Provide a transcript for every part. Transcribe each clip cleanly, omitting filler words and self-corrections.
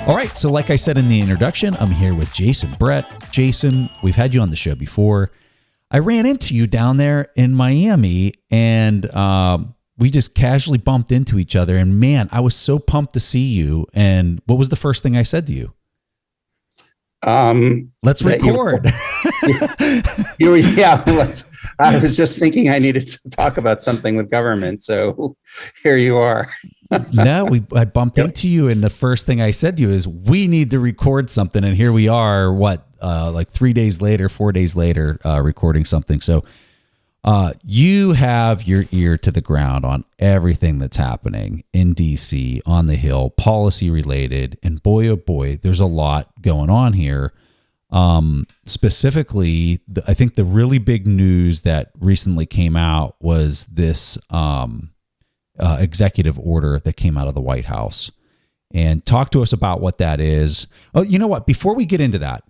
All right, so like I said in the introduction, I'm here with Jason Brett. Jason, we've had you on the show before. I ran into you down there in Miami, and we just casually bumped into each other. And man, I was so pumped to see you. And what was the first thing I said to you? Let's record. I was just thinking I needed to talk about something with government. So here you are. No, I bumped into you, and the first thing I said to you is, we need to record something. And here we are, like 4 days later, recording something. So you have your ear to the ground on everything that's happening in DC, on the Hill, policy related. And boy, oh boy, there's a lot going on here. Specifically, I think the really big news that recently came out was this executive order that came out of the White House. And talk to us about what that is. Oh, you know what? Before we get into that,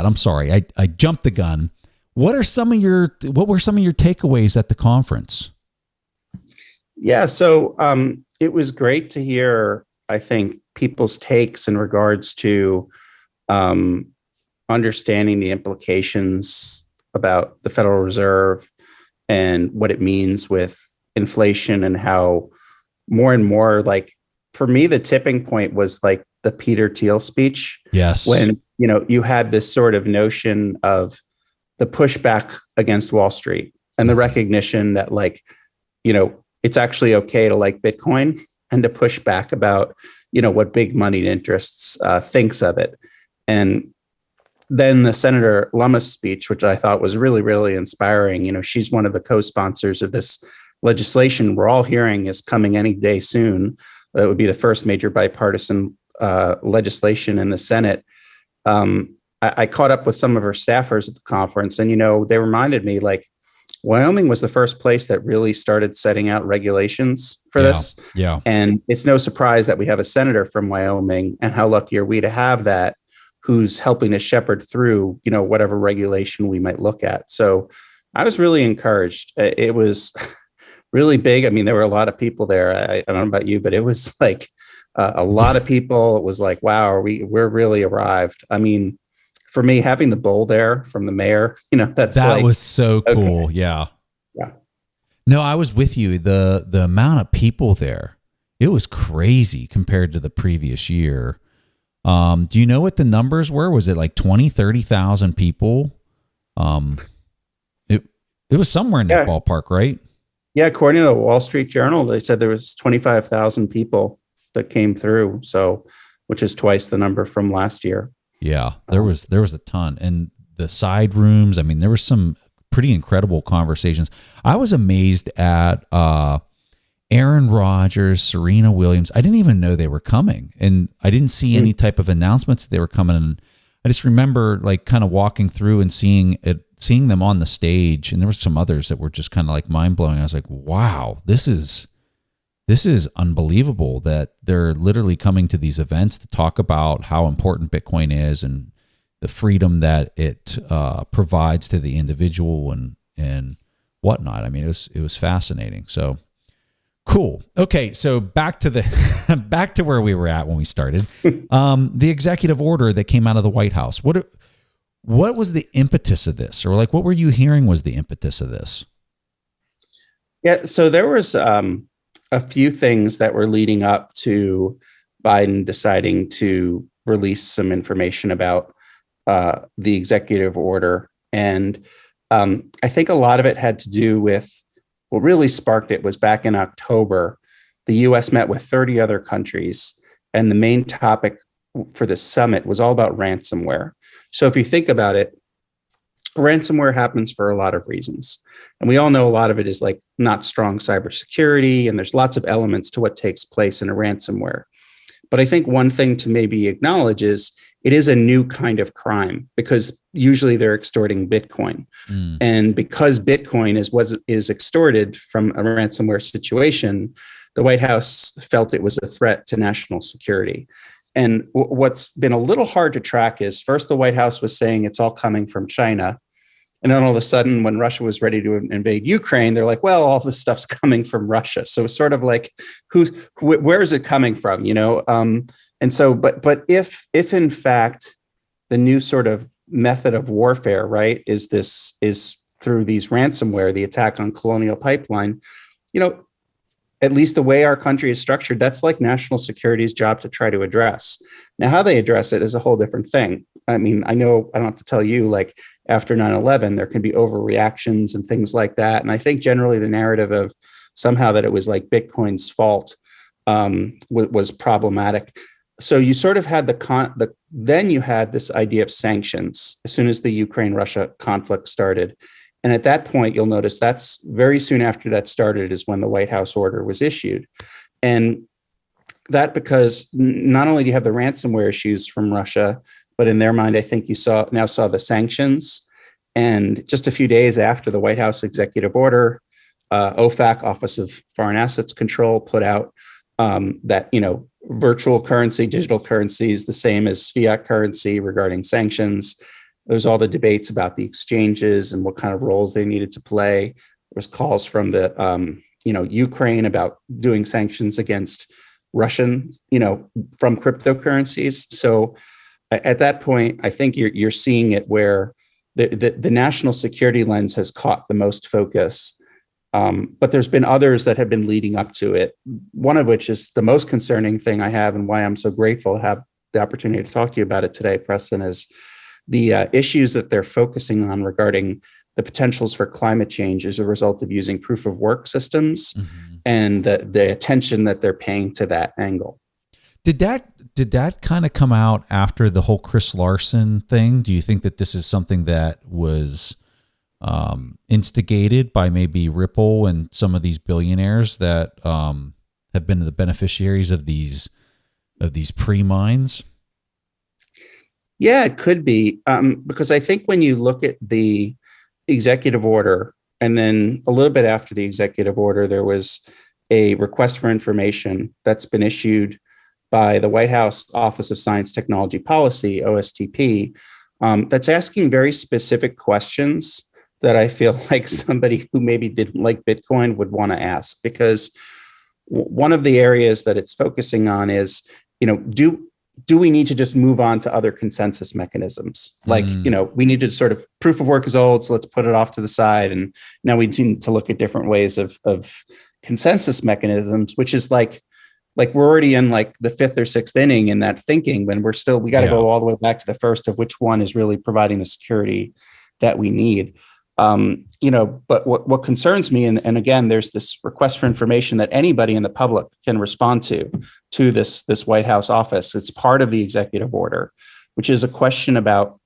I'm sorry, I jumped the gun. What were some of your takeaways at the conference? Yeah, so it was great to hear, I think, people's takes in regards to understanding the implications about the Federal Reserve and what it means with inflation, and how more and more, like, for me, the tipping point was like the Peter Thiel speech. Yes. When, you had this sort of notion of the pushback against Wall Street and the recognition that, like, it's actually okay to like Bitcoin, and to push back about, what big moneyed interests thinks of it. And then the Senator Lumis speech, which I thought was really, really inspiring. She's one of the co-sponsors of this legislation we're all hearing is coming any day soon. That would be the first major bipartisan legislation in the Senate. I caught up with some of her staffers at the conference, and, they reminded me, like, Wyoming was the first place that really started setting out regulations for this. Yeah. And it's no surprise that we have a senator from Wyoming, and how lucky are we to have that, who's helping to shepherd through, whatever regulation we might look at. So I was really encouraged. It was really big. I mean, there were a lot of people there. I don't know about you, but it was like a lot of people. It was like, wow, we're really arrived. I mean, for me, having the bowl there from the mayor, that was so cool. Okay. Yeah. No, I was with you. The amount of people there, it was crazy compared to the previous year. Do you know what the numbers were? Was it like 20, 30,000 people? It was somewhere in that ballpark, right? Yeah, according to the Wall Street Journal, they said there was 25,000 people that came through, so which is twice the number from last year. Yeah, there was a ton, and the side rooms. I mean, there were some pretty incredible conversations. I was amazed at Aaron Rodgers, Serena Williams. I didn't even know they were coming, and I didn't see any type of announcements that they were coming. And I just remember, like, kind of walking through and seeing them on the stage, and there were some others that were just kind of like mind blowing. I was like, wow, this is unbelievable that they're literally coming to these events to talk about how important Bitcoin is and the freedom that it provides to the individual and whatnot. I mean, it was fascinating. So cool. Okay, so back to where we were at when we started. The executive order that came out of the White House. What was the impetus of this? Or, like, what were you hearing was the impetus of this? Yeah, so there was a few things that were leading up to Biden deciding to release some information about the executive order. And I think a lot of it had to do with what really sparked it was back in October, the U.S. met with 30 other countries, and the main topic for the summit was all about ransomware. So if you think about it, ransomware happens for a lot of reasons. And we all know a lot of it is like not strong cybersecurity, and there's lots of elements to what takes place in a ransomware. But I think one thing to maybe acknowledge is it is a new kind of crime, because usually they're extorting Bitcoin. And because Bitcoin is what is extorted from a ransomware situation, the White House felt it was a threat to national security. And what's been a little hard to track is, first, the White House was saying it's all coming from China. And then all of a sudden, when Russia was ready to invade Ukraine, they're like, well, all this stuff's coming from Russia. So it's sort of like, where is it coming from? And so, but if in fact the new sort of method of warfare, right, is through these ransomware, the attack on Colonial Pipeline, at least the way our country is structured, that's like national security's job to try to address. Now, how they address it is a whole different thing. I mean, I know I don't have to tell you, like after 9/11, there can be overreactions and things like that. And I think generally the narrative of somehow that it was like Bitcoin's fault was problematic. So you sort of had then you had this idea of sanctions as soon as the Ukraine-Russia conflict started. And at that point, you'll notice that's very soon after that started is when the White House order was issued. And that because not only do you have the ransomware issues from Russia, but in their mind, I think you now saw the sanctions. And just a few days after the White House executive order, OFAC, Office of Foreign Assets Control, put out that, virtual currency, digital currency is the same as fiat currency regarding sanctions. There's all the debates about the exchanges and what kind of roles they needed to play. There was calls from the, Ukraine about doing sanctions against Russian, from cryptocurrencies. So at that point, I think you're seeing it where the national security lens has caught the most focus. But there's been others that have been leading up to it. One of which is the most concerning thing I have and why I'm so grateful to have the opportunity to talk to you about it today, Preston, is the issues that they're focusing on regarding the potentials for climate change as a result of using proof of work systems and the attention that they're paying to that angle. Did that kind of come out after the whole Chris Larsen thing? Do you think that this is something that was instigated by maybe Ripple and some of these billionaires that have been the beneficiaries of these pre-mines? Yeah, it could be, because I think when you look at the executive order, and then a little bit after the executive order, there was a request for information that's been issued by the White House Office of Science Technology Policy, OSTP, that's asking very specific questions that I feel like somebody who maybe didn't like Bitcoin would want to ask, because one of the areas that it's focusing on is, do we need to just move on to other consensus mechanisms? Like, we need to sort of proof of work is old, so let's put it off to the side. And now we need to look at different ways of consensus mechanisms, which is like we're already in like the fifth or sixth inning in that thinking when we got to go all the way back to the first of which one is really providing the security that we need. But what concerns me, and again, there's this request for information that anybody in the public can respond to this White House office. It's part of the executive order, which is a question about,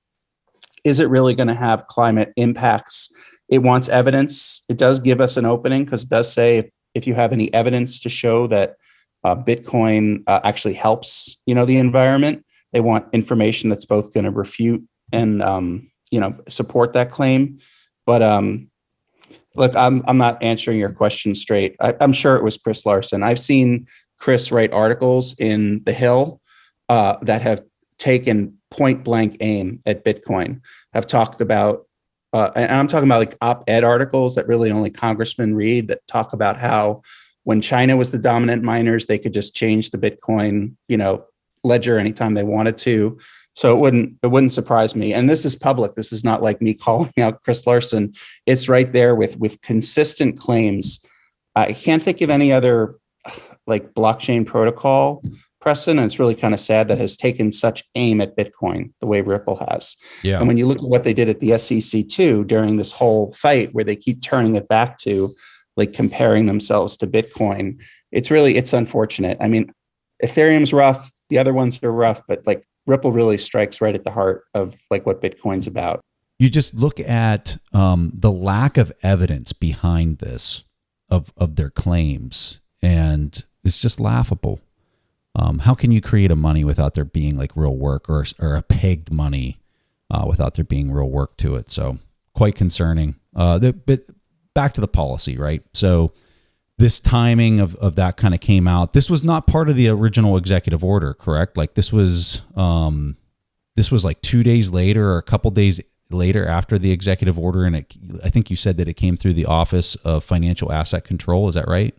is it really going to have climate impacts? It wants evidence. It does give us an opening because it does say if you have any evidence to show that Bitcoin actually helps, the environment, they want information that's both going to refute and, support that claim. But look, I'm not answering your question straight. I'm sure it was Chris Larsen. I've seen Chris write articles in The Hill that have taken point blank aim at Bitcoin. Have talked about, and I'm talking about like op-ed articles that really only congressmen read, that talk about how when China was the dominant miners, they could just change the Bitcoin, ledger anytime they wanted to. So it wouldn't surprise me. And this is public. This is not like me calling out Chris Larsen. It's right there with consistent claims. I can't think of any other like blockchain protocol, Preston, and it's really kind of sad that has taken such aim at Bitcoin the way Ripple has. Yeah. And when you look at what they did at the SEC too during this whole fight, where they keep turning it back to like comparing themselves to Bitcoin, it's unfortunate. I mean, Ethereum's rough, the other ones are rough, but like Ripple really strikes right at the heart of like what Bitcoin's about. You just look at the lack of evidence behind this of their claims, and it's just laughable. How can you create a money without there being like real work, or a pegged money without there being real work to it? So quite concerning. But back to the policy, right? So this timing of that kind of came out. This was not part of the original executive order, correct? Like this was like 2 days later or a couple days later after the executive order, and I think you said that it came through the Office of Financial Asset Control. Is that right?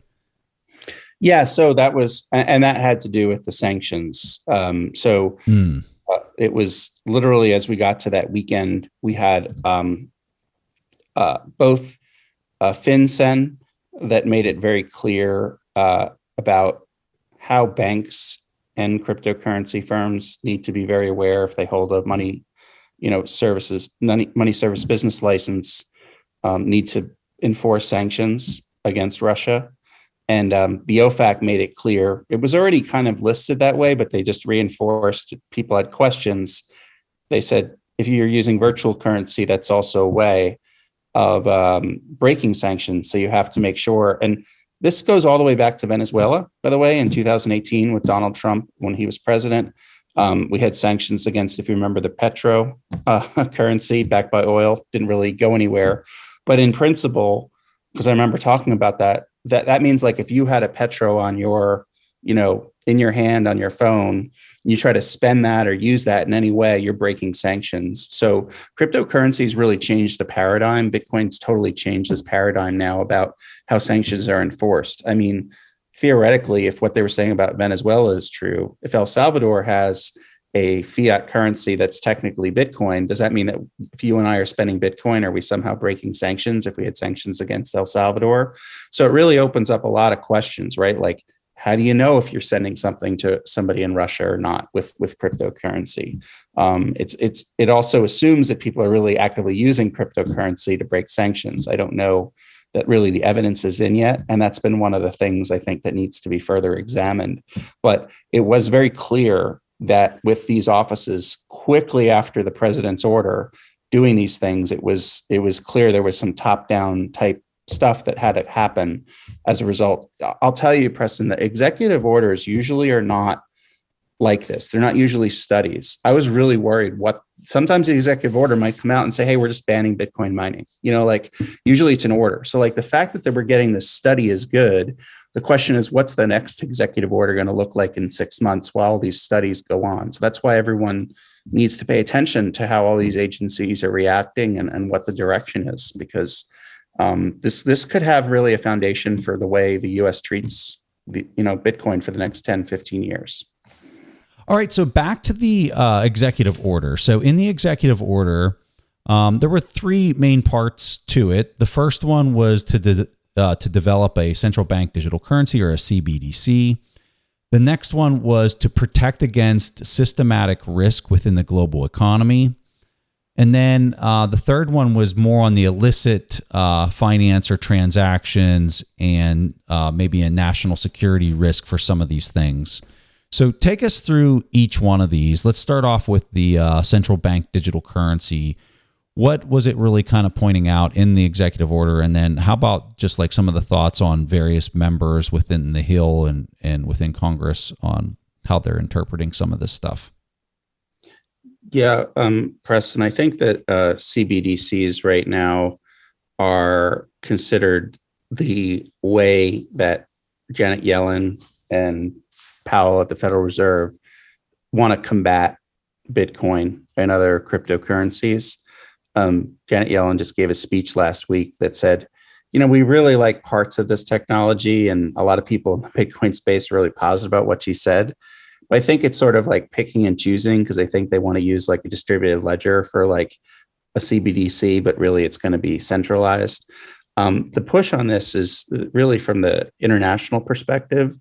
Yeah, so that was, and that had to do with the sanctions. It was literally as we got to that weekend, we had both FinCEN that made it very clear about how banks and cryptocurrency firms need to be very aware if they hold a money service business license, need to enforce sanctions against Russia. And the OFAC made it clear. It was already kind of listed that way, but they just reinforced. If people had questions, they said, if you're using virtual currency, that's also a way of breaking sanctions. So you have to make sure. And this goes all the way back to Venezuela, by the way, in 2018 with Donald Trump when he was president. We had sanctions against, if you remember, the petro currency backed by oil. Didn't really go anywhere. But in principle, because I remember talking about that means like if you had a petro on your, in your hand on your phone, you try to spend that or use that in any way, you're breaking sanctions. So cryptocurrencies really changed the paradigm. Bitcoin's totally changed this paradigm now about how sanctions are enforced. I mean, theoretically, if what they were saying about Venezuela is true, if El Salvador has a fiat currency that's technically Bitcoin, does that mean that if you and I are spending Bitcoin, are we somehow breaking sanctions if we had sanctions against El Salvador? So it really opens up a lot of questions, right? Like, how do you know if you're sending something to somebody in Russia or not with cryptocurrency? It also assumes that people are really actively using cryptocurrency to break sanctions. I don't know that really the evidence is in yet. And that's been one of the things I think that needs to be further examined. But it was very clear that with these offices quickly after the president's order doing these things, it was clear there was some top-down type stuff that had to happen as a result. I'll tell you, Preston, the executive orders usually are not like this. They're not usually studies. I was really worried sometimes the executive order might come out and say, hey, we're just banning Bitcoin mining. Usually it's an order. So like the fact that we're getting this study is good. The question is, what's the next executive order going to look like in 6 months while these studies go on? So that's why everyone needs to pay attention to how all these agencies are reacting and what the direction is, because this could have really a foundation for the way the U.S. treats Bitcoin for the next 10, 15 years. All right, so back to the executive order. So in the executive order, there were three main parts to it. The first one was to develop a central bank digital currency, or a CBDC. The next one was to protect against systematic risk within the global economy. And then the third one was more on the illicit finance or transactions and maybe a national security risk for some of these things. So take us through each one of these. Let's start off with the central bank digital currency. What was it really kind of pointing out in the executive order? And then how about just like some of the thoughts on various members within the Hill and within Congress on how they're interpreting some of this stuff? Yeah, Preston, I think that CBDCs right now are considered the way that Janet Yellen and Powell at the Federal Reserve want to combat Bitcoin and other cryptocurrencies. Janet Yellen just gave a speech last week that said, we really like parts of this technology, and a lot of people in the Bitcoin space are really positive about what she said. But I think it's sort of like picking and choosing, because I think they want to use like a distributed ledger for like a CBDC, but really it's going to be centralized. The push on this is really from the international perspective.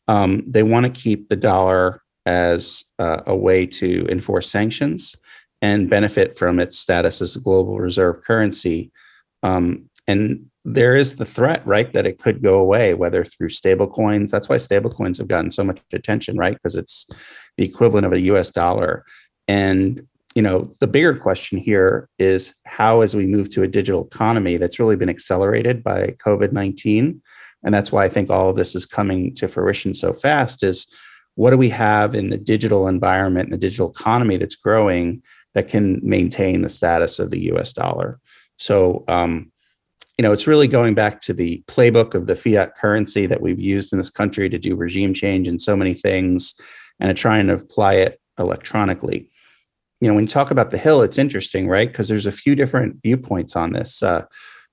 They want to keep the dollar as a way to enforce sanctions and benefit from its status as a global reserve currency. And there is the threat, right, that it could go away, whether through stable coins. That's why stable coins have gotten so much attention, right? Because it's the equivalent of a US dollar. And, the bigger question here is how, as we move to a digital economy that's really been accelerated by COVID-19, and that's why I think all of this is coming to fruition so fast, is what do we have in the digital environment and the digital economy that's growing that can maintain the status of the US dollar? So, it's really going back to the playbook of the fiat currency that we've used in this country to do regime change and so many things, and trying to apply it electronically. when you talk about the Hill, it's interesting, right? Because there's a few different viewpoints on this.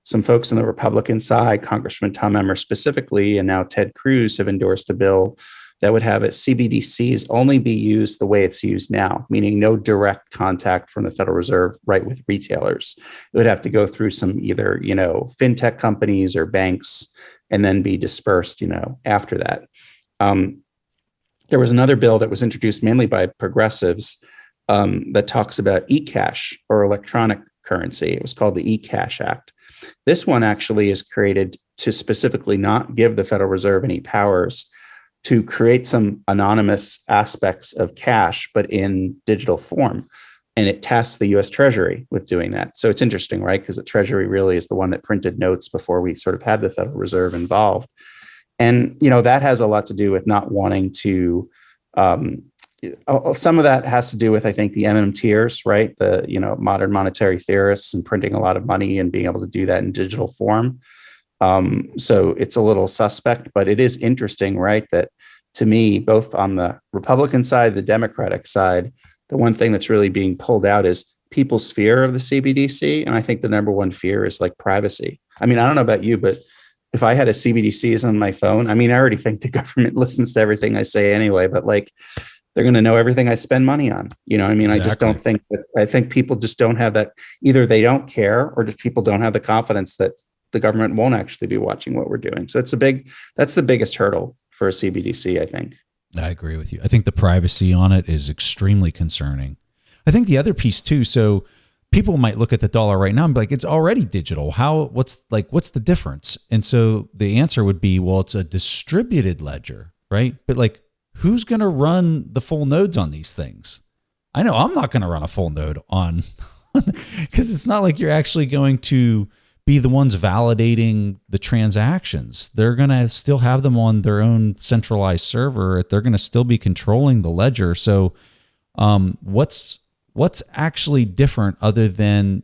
Some folks on the Republican side, Congressman Tom Emmer specifically, and now Ted Cruz have endorsed a bill that would have CBDCs only be used the way it's used now, meaning no direct contact from the Federal Reserve right with retailers. It would have to go through some either, fintech companies or banks and then be dispersed, after that. There was another bill that was introduced mainly by progressives that talks about e-cash or electronic currency. It was called the e-cash Act. This one actually is created to specifically not give the Federal Reserve any powers to create some anonymous aspects of cash, but in digital form. And it tasks the US Treasury with doing that. So it's interesting, right? Because the Treasury really is the one that printed notes before we sort of had the Federal Reserve involved. And, that has a lot to do with not wanting to, some of that has to do with, I think, the MMTers, right? The, modern monetary theorists and printing a lot of money and being able to do that in digital form. So it's a little suspect, but it is interesting, right? That to me, both on the Republican side, the Democratic side, the one thing that's really being pulled out is people's fear of the CBDC. And I think the number one fear is like privacy. I mean, I don't know about you, but if I had a CBDCs on my phone, I mean, I already think the government listens to everything I say anyway, but like, they're going to know everything I spend money on. Exactly. I just don't think that, I think people just don't have that. Either they don't care or just people don't have the confidence that the government won't actually be watching what we're doing. So that's the biggest hurdle for a CBDC, I think. I agree with you. I think the privacy on it is extremely concerning. I think the other piece too, so people might look at the dollar right now and be like, it's already digital. What's the difference? And so the answer would be, well, it's a distributed ledger, right? But like, who's going to run the full nodes on these things? I know I'm not going to run a full node on, because it's not like you're actually going to be the ones validating the transactions. They're going to still have them on their own centralized server. They're going to still be controlling the ledger. So what's actually different other than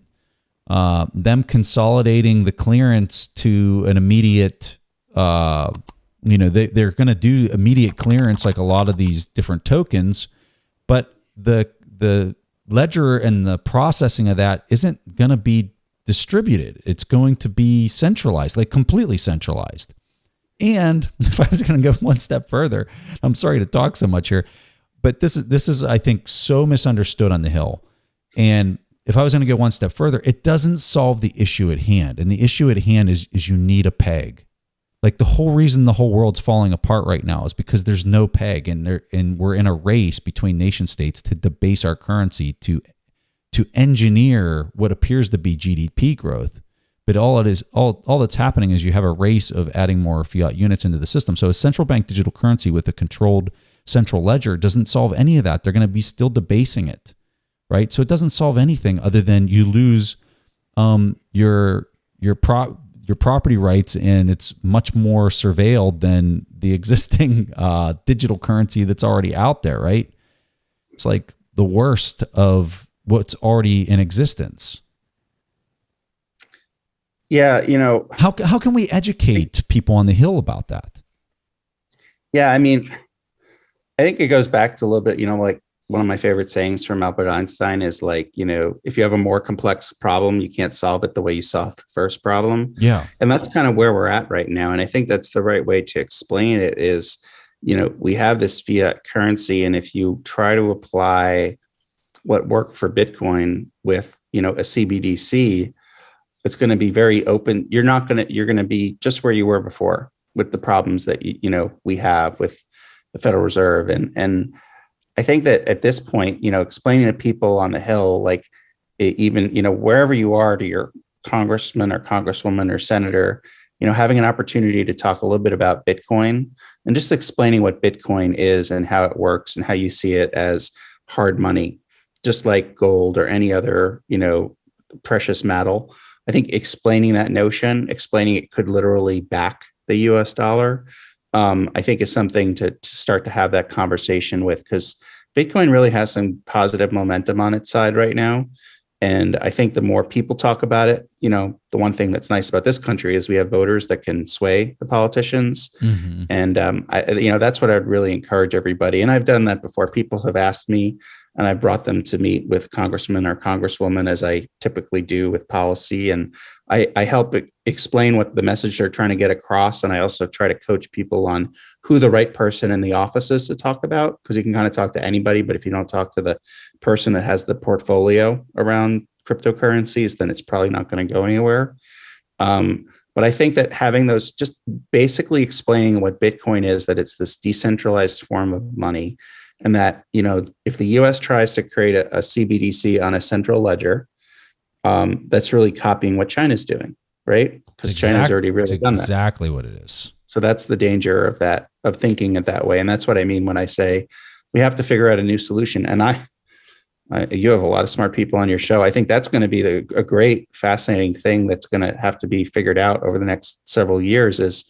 them consolidating the clearance to an immediate, they're going to do immediate clearance like a lot of these different tokens, but the ledger and the processing of that isn't going to be distributed. It's going to be centralized, like completely centralized. And if I was going to go one step further, I'm sorry to talk so much here, but this is I think so misunderstood on the Hill. And if I was going to go one step further, it doesn't solve the issue at hand. And the issue at hand is you need a peg. Like the whole reason the whole world's falling apart right now is because there's no peg, and we're in a race between nation states to debase our currency to engineer what appears to be GDP growth. But all that's happening is you have a race of adding more fiat units into the system. So a central bank digital currency with a controlled central ledger doesn't solve any of that. They're going to be still debasing it, right? So it doesn't solve anything other than you lose your property rights, and it's much more surveilled than the existing digital currency that's already out there, right? It's like the worst of what's already in existence. Yeah, how can we educate people on the Hill about that? Yeah, I mean, I think it goes back to a little bit, like one of my favorite sayings from Albert Einstein is like, if you have a more complex problem, you can't solve it the way you solved the first problem. Yeah. And that's kind of where we're at right now. And I think that's the right way to explain it is, we have this fiat currency. And if you try to apply what worked for Bitcoin with, a CBDC, it's going to be very open. You're going to be just where you were before with the problems that, we have with the Federal Reserve. And I think that at this point, explaining to people on the Hill, like even, wherever you are, to your congressman or congresswoman or senator, having an opportunity to talk a little bit about Bitcoin and just explaining what Bitcoin is and how it works and how you see it as hard money, just like gold or any other, precious metal. I think explaining that notion, explaining it could literally back the US dollar, I think is something to start to have that conversation with, because Bitcoin really has some positive momentum on its side right now. And I think the more people talk about it, the one thing that's nice about this country is we have voters that can sway the politicians. Mm-hmm. And that's what I'd really encourage everybody. And I've done that before. People have asked me, and I've brought them to meet with congressmen or congresswomen, as I typically do with policy. And I help explain what the message they're trying to get across. And I also try to coach people on who the right person in the office is to talk about, because you can kind of talk to anybody, but if you don't talk to the person that has the portfolio around cryptocurrencies, then it's probably not going to go anywhere. But I think that having those, just basically explaining what Bitcoin is, that it's this decentralized form of money, and that, if the US tries to create a CBDC on a central ledger, that's really copying what China's doing, right? Because China's already really done that. Exactly what it is. So that's the danger of thinking it that way. And that's what I mean when I say we have to figure out a new solution. And you have a lot of smart people on your show. I think that's going to be a great, fascinating thing that's going to have to be figured out over the next several years is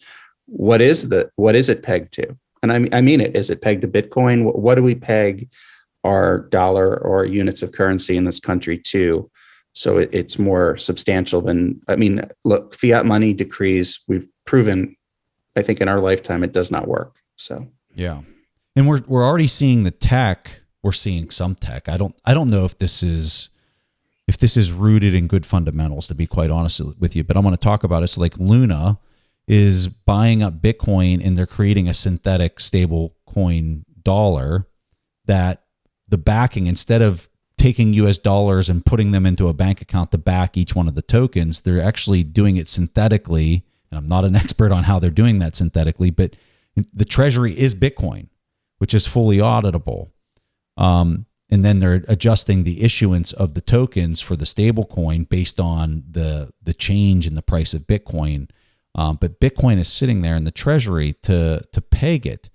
what is it pegged to? And I mean it. Is it pegged to Bitcoin? What do we peg our dollar or units of currency in this country to? So it's more substantial than, look, fiat money decrees. We've proven, I think, in our lifetime, it does not work. So yeah, and we're already seeing the tech. We're seeing some tech. I don't know if this is rooted in good fundamentals, to be quite honest with you. But I'm going to talk about it. So like Luna is buying up Bitcoin, and they're creating a synthetic stable coin dollar that the backing, instead of taking US dollars and putting them into a bank account to back each one of the tokens, they're actually doing it synthetically. And I'm not an expert on how they're doing that synthetically, but the treasury is Bitcoin, which is fully auditable. And then they're adjusting the issuance of the tokens for the stable coin based on the change in the price of Bitcoin. But Bitcoin is sitting there in the treasury to peg it.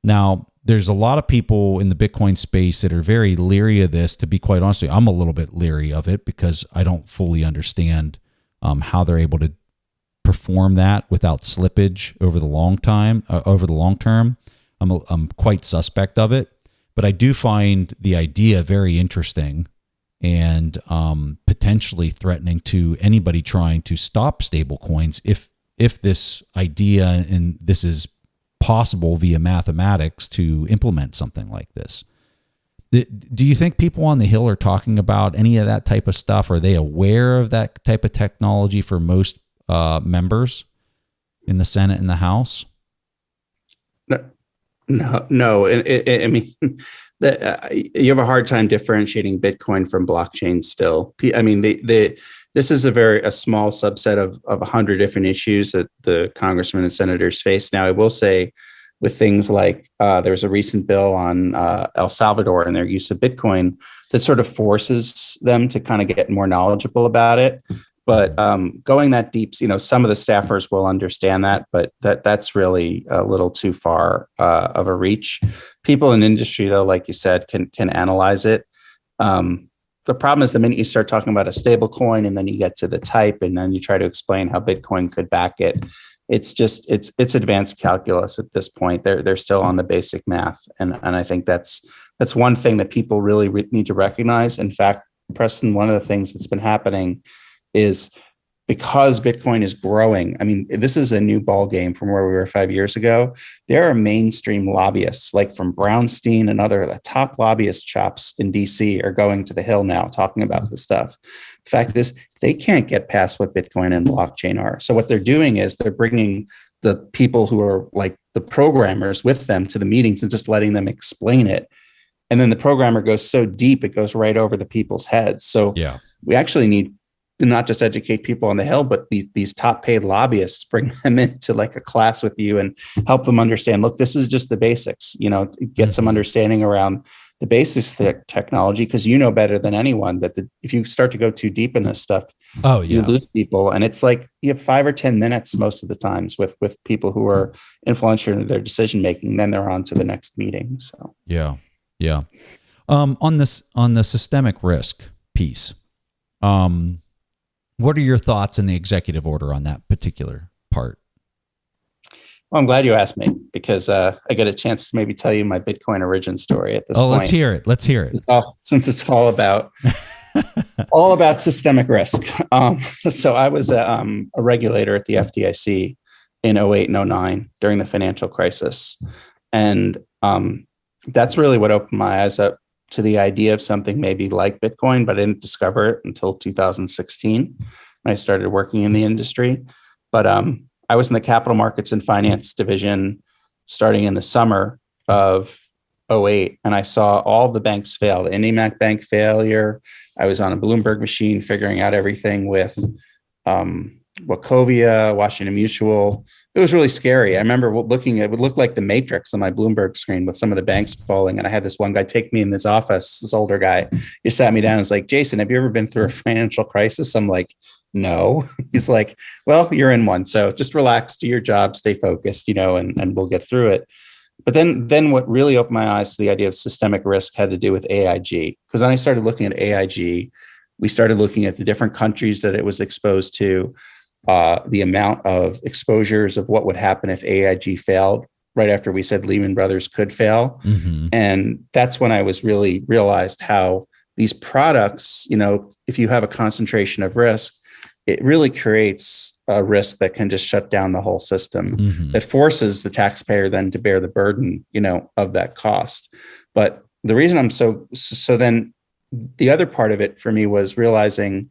Now, there's a lot of people in the Bitcoin space that are very leery of this. To be quite honest with you, I'm a little bit leery of it because I don't fully understand how they're able to perform that without slippage over the long term. I'm quite suspect of it, but I do find the idea very interesting and potentially threatening to anybody trying to stop stable coins if this idea, and this is possible via mathematics, to implement something like this. Do you think people on the Hill are talking about any of that type of stuff? Are they aware of that type of technology for most members in the Senate and the House? No. You have a hard time differentiating Bitcoin from blockchain still. This is a small subset of 100 different issues that the congressmen and senators face. Now, I will say, with things like there's a recent bill on El Salvador and their use of Bitcoin that sort of forces them to kind of get more knowledgeable about it. But going that deep, some of the staffers will understand that, but that's really a little too far of a reach. People in industry, though, like you said, can analyze it. The problem is the minute you start talking about a stable coin and then you get to the type and then you try to explain how Bitcoin could back it, it's advanced calculus at this point. They're still on the basic math. And I think that's one thing that people really need to recognize. In fact, Preston, one of the things that's been happening is because Bitcoin is growing. This is a new ball game from where we were 5 years ago. There are mainstream lobbyists, like from Brownstein and the top lobbyist chops in DC are going to the Hill now talking about this stuff. The fact is, they can't get past what Bitcoin and blockchain are. So what they're doing is they're bringing the people who are like the programmers with them to the meetings and just letting them explain it. And then the programmer goes so deep, it goes right over the people's heads. So we actually need to not just educate people on the Hill, but these top paid lobbyists, bring them into like a class with you and help them understand, look, this is just the basics, get some understanding around the basics of the technology, because you know better than anyone that if you start to go too deep in this stuff, you lose people. And it's like you have 5 or 10 minutes most of the times with people who are influential in their decision making, then they're on to the next meeting. So yeah. On the systemic risk piece, what are your thoughts in the executive order on that particular part? Well, I'm glad you asked me, because I get a chance to maybe tell you my Bitcoin origin story at this point. Let's hear it. Since it's all about all about systemic risk. So I was a regulator at the FDIC in 08 and 09 during the financial crisis. And that's really what opened my eyes up to the idea of something maybe like Bitcoin, but I didn't discover it until 2016 when I started working in the industry. But I was in the capital markets and finance division starting in the summer of 08, and I saw all the banks fail. The IndyMac Bank failure. I was on a Bloomberg machine figuring out everything with Wachovia, Washington Mutual. It was really scary. I remember looking, it would look like the Matrix on my Bloomberg screen with some of the banks falling. And I had this one guy take me in this office, this older guy. He sat me down and was like, Jason, have you ever been through a financial crisis? I'm like, no. He's like, well, you're in one. So just relax, do your job, stay focused, and we'll get through it. But then what really opened my eyes to the idea of systemic risk had to do with AIG. Because then I started looking at AIG. We started looking at the different countries that it was exposed to, the amount of exposures of what would happen if AIG failed right after we said Lehman Brothers could fail. Mm-hmm. And that's when I was really realized how these products, if you have a concentration of risk, it really creates a risk that can just shut down the whole system. Mm-hmm. That forces the taxpayer then to bear the burden, of that cost. But the reason so then the other part of it for me was realizing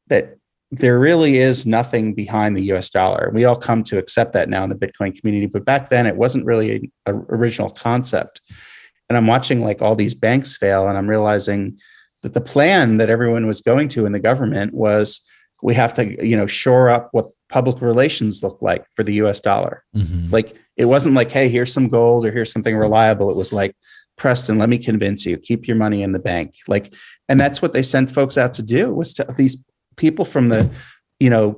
that there really is nothing behind the US dollar. We all come to accept that now in the Bitcoin community, but back then it wasn't really an original concept. And I'm watching like all these banks fail, and I'm realizing that the plan that everyone was going to in the government was we have to, shore up what public relations look like for the US dollar. Mm-hmm. Like, it wasn't like, hey, here's some gold or here's something reliable. It was like, Preston, let me convince you, keep your money in the bank. Like, and that's what they sent folks out to do, was to these people from the,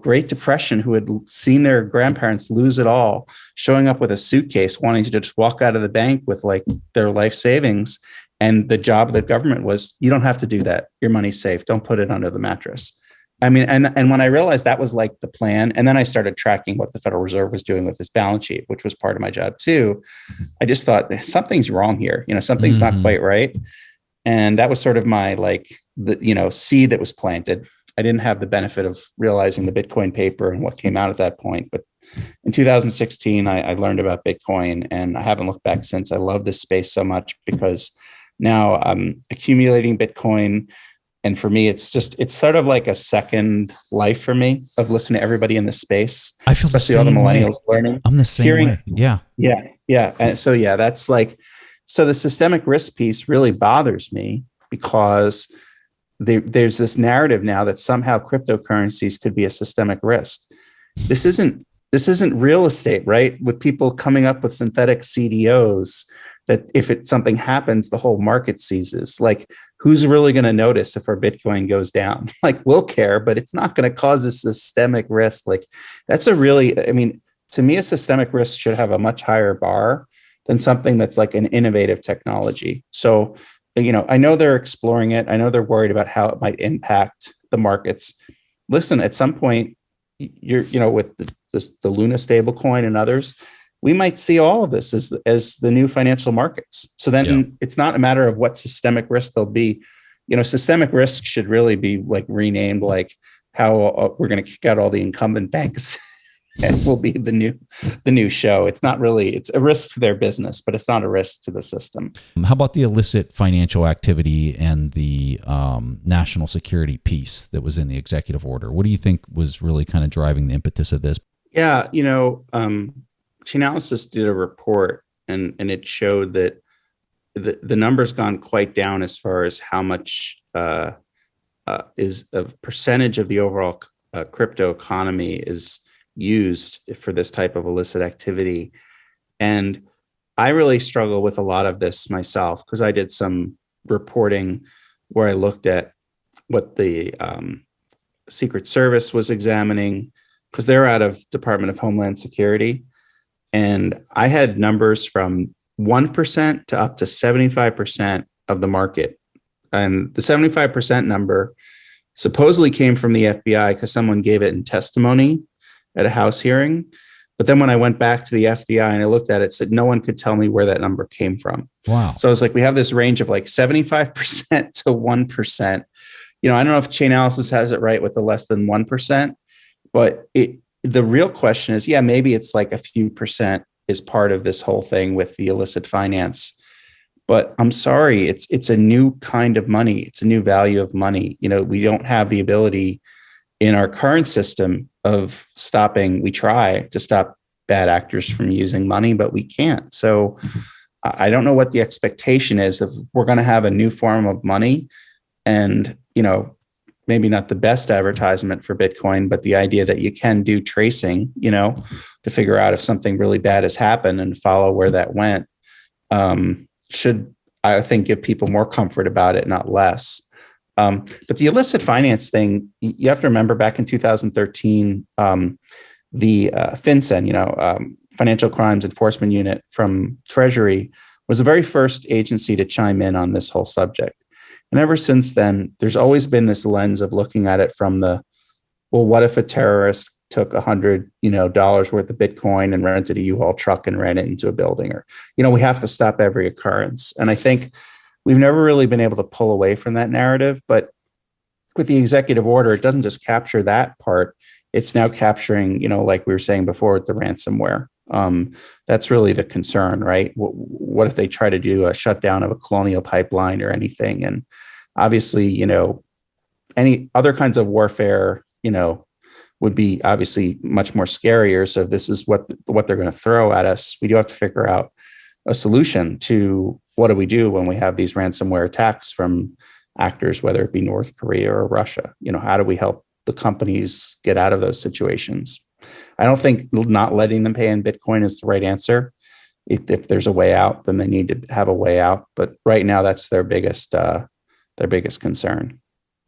Great Depression who had seen their grandparents lose it all, showing up with a suitcase, wanting to just walk out of the bank with like their life savings. And the job of the government was, you don't have to do that. Your money's safe. Don't put it under the mattress. I mean, and when I realized that was like the plan, and then I started tracking what the Federal Reserve was doing with its balance sheet, which was part of my job too. I just thought something's wrong here. Something's not quite right. And that was sort of my seed that was planted. I didn't have the benefit of realizing the Bitcoin paper and what came out at that point. But in 2016, I learned about Bitcoin, and I haven't looked back since. I love this space so much because now I'm accumulating Bitcoin. And for me, it's sort of like a second life for me of listening to everybody in this space. I feel especially all the millennials learning. I'm the same way. Yeah. And so, that's like, so the systemic risk piece really bothers me because there's this narrative now that somehow cryptocurrencies could be a systemic risk. This isn't real estate, right? With people coming up with synthetic CDOs that if something happens, the whole market seizes. Like, who's really going to notice if our Bitcoin goes down? Like, we'll care, but it's not going to cause a systemic risk. Like, that's to me, a systemic risk should have a much higher bar than something that's like an innovative technology. So, I know they're exploring it. I know they're worried about how it might impact the markets. Listen, at some point, with the Luna stablecoin and others, we might see all of this as the new financial markets. So then it's not a matter of what systemic risk there'll be. Systemic risk should really be like renamed, like how we're going to kick out all the incumbent banks and will be the new show. It's not really, it's a risk to their business, but it's not a risk to the system. How about the illicit financial activity and the national security piece that was in the executive order? What do you think was really kind of driving the impetus of this? Yeah, Chainalysis did a report and it showed that the number's gone quite down as far as how much is a percentage of the overall crypto economy is used for this type of illicit activity. And I really struggle with a lot of this myself because I did some reporting where I looked at what the Secret Service was examining because they're out of Department of Homeland Security. And I had numbers from 1% to up to 75% of the market. And the 75% number supposedly came from the FBI because someone gave it in testimony at a House hearing. But then when I went back to the FBI and I looked at it, it said no one could tell me where that number came from. Wow. So I was like, we have this range of like 75% to 1%. I don't know if Chainalysis has it right with the less than 1%, but the real question is, yeah, maybe it's like a few percent is part of this whole thing with the illicit finance. But I'm sorry, it's a new kind of money. It's a new value of money. We don't have the ability in our current system of stopping. We try to stop bad actors from using money, but we can't. So I don't know what the expectation is if we're going to have a new form of money, and maybe not the best advertisement for Bitcoin, but the idea that you can do tracing, to figure out if something really bad has happened and follow where that went, should, I think, give people more comfort about it, not less. But the illicit finance thing, you have to remember back in 2013, the FinCEN, Financial Crimes Enforcement Unit from Treasury, was the very first agency to chime in on this whole subject. And ever since then, there's always been this lens of looking at it from what if a terrorist took $100 worth of Bitcoin and rented a U-Haul truck and ran it into a building, or, we have to stop every occurrence. And I think we've never really been able to pull away from that narrative. But with the executive order, it doesn't just capture that part. It's now capturing, like we were saying before with the ransomware. That's really the concern, right? What if they try to do a shutdown of a colonial pipeline or anything? And obviously, any other kinds of warfare, would be obviously much more scarier. So if this is what they're going to throw at us, we do have to figure out a solution to what do we do when we have these ransomware attacks from actors, whether it be North Korea or Russia. How do we help the companies get out of those situations? I don't think not letting them pay in Bitcoin is the right answer. If there's a way out, then they need to have a way out. But right now, that's their biggest concern.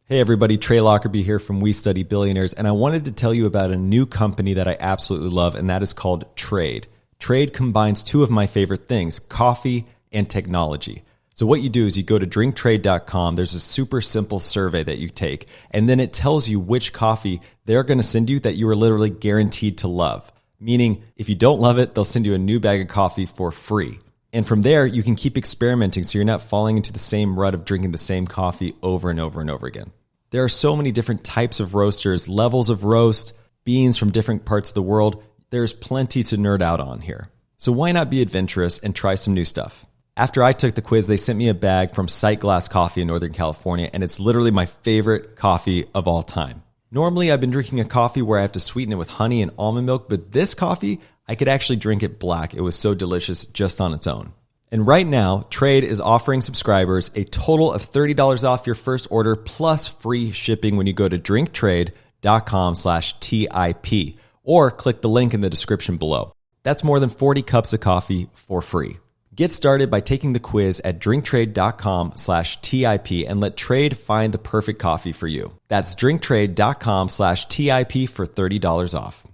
Hey everybody, Trey Lockerbie here from We Study Billionaires, and I wanted to tell you about a new company that I absolutely love, and that is called Trade. Trade combines two of my favorite things, coffee and technology. So what you do is you go to drinktrade.com. There's a super simple survey that you take, and then it tells you which coffee they're going to send you that you are literally guaranteed to love. Meaning, if you don't love it, they'll send you a new bag of coffee for free. And from there, you can keep experimenting so you're not falling into the same rut of drinking the same coffee over and over and over again. There are so many different types of roasters, levels of roast, beans from different parts of the world. There's plenty to nerd out on here. So why not be adventurous and try some new stuff? After I took the quiz, they sent me a bag from Sight Glass Coffee in Northern California, and it's literally my favorite coffee of all time. Normally, I've been drinking a coffee where I have to sweeten it with honey and almond milk, but this coffee, I could actually drink it black. It was so delicious just on its own. And right now, Trade is offering subscribers a total of $30 off your first order plus free shipping when you go to drinktrade.com/TIP or click the link in the description below. That's more than 40 cups of coffee for free. Get started by taking the quiz at drinktrade.com/TIP and let Trade find the perfect coffee for you. That's drinktrade.com/TIP for $30 off.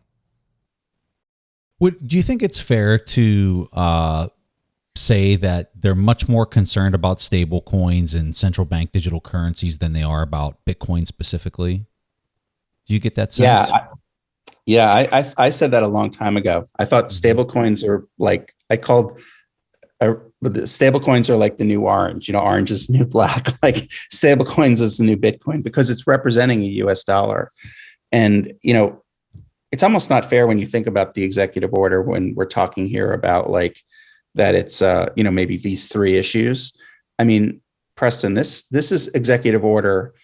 Do you think it's fair to say that they're much more concerned about stable coins and central bank digital currencies than they are about Bitcoin specifically? Do you get that sense? I said that a long time ago. I thought stable coins are like, the stable coins are like the new orange. Orange is the new black. Like stable coins is the new Bitcoin because it's representing a US dollar. And, it's almost not fair when you think about the executive order when we're talking here about like that it's, maybe these three issues. I mean, Preston, this is executive order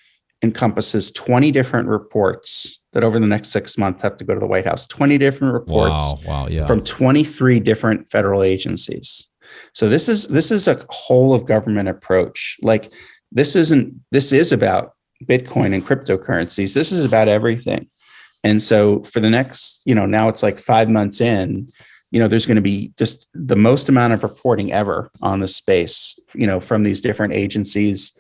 encompasses 20 different reports that over the next 6 months have to go to the White House, 20 different reports from 23 different federal agencies. So this is a whole of government approach. Like this is about Bitcoin and cryptocurrencies. This is about everything. And so for the next, now it's like 5 months in, there's going to be just the most amount of reporting ever on the space, from these different agencies.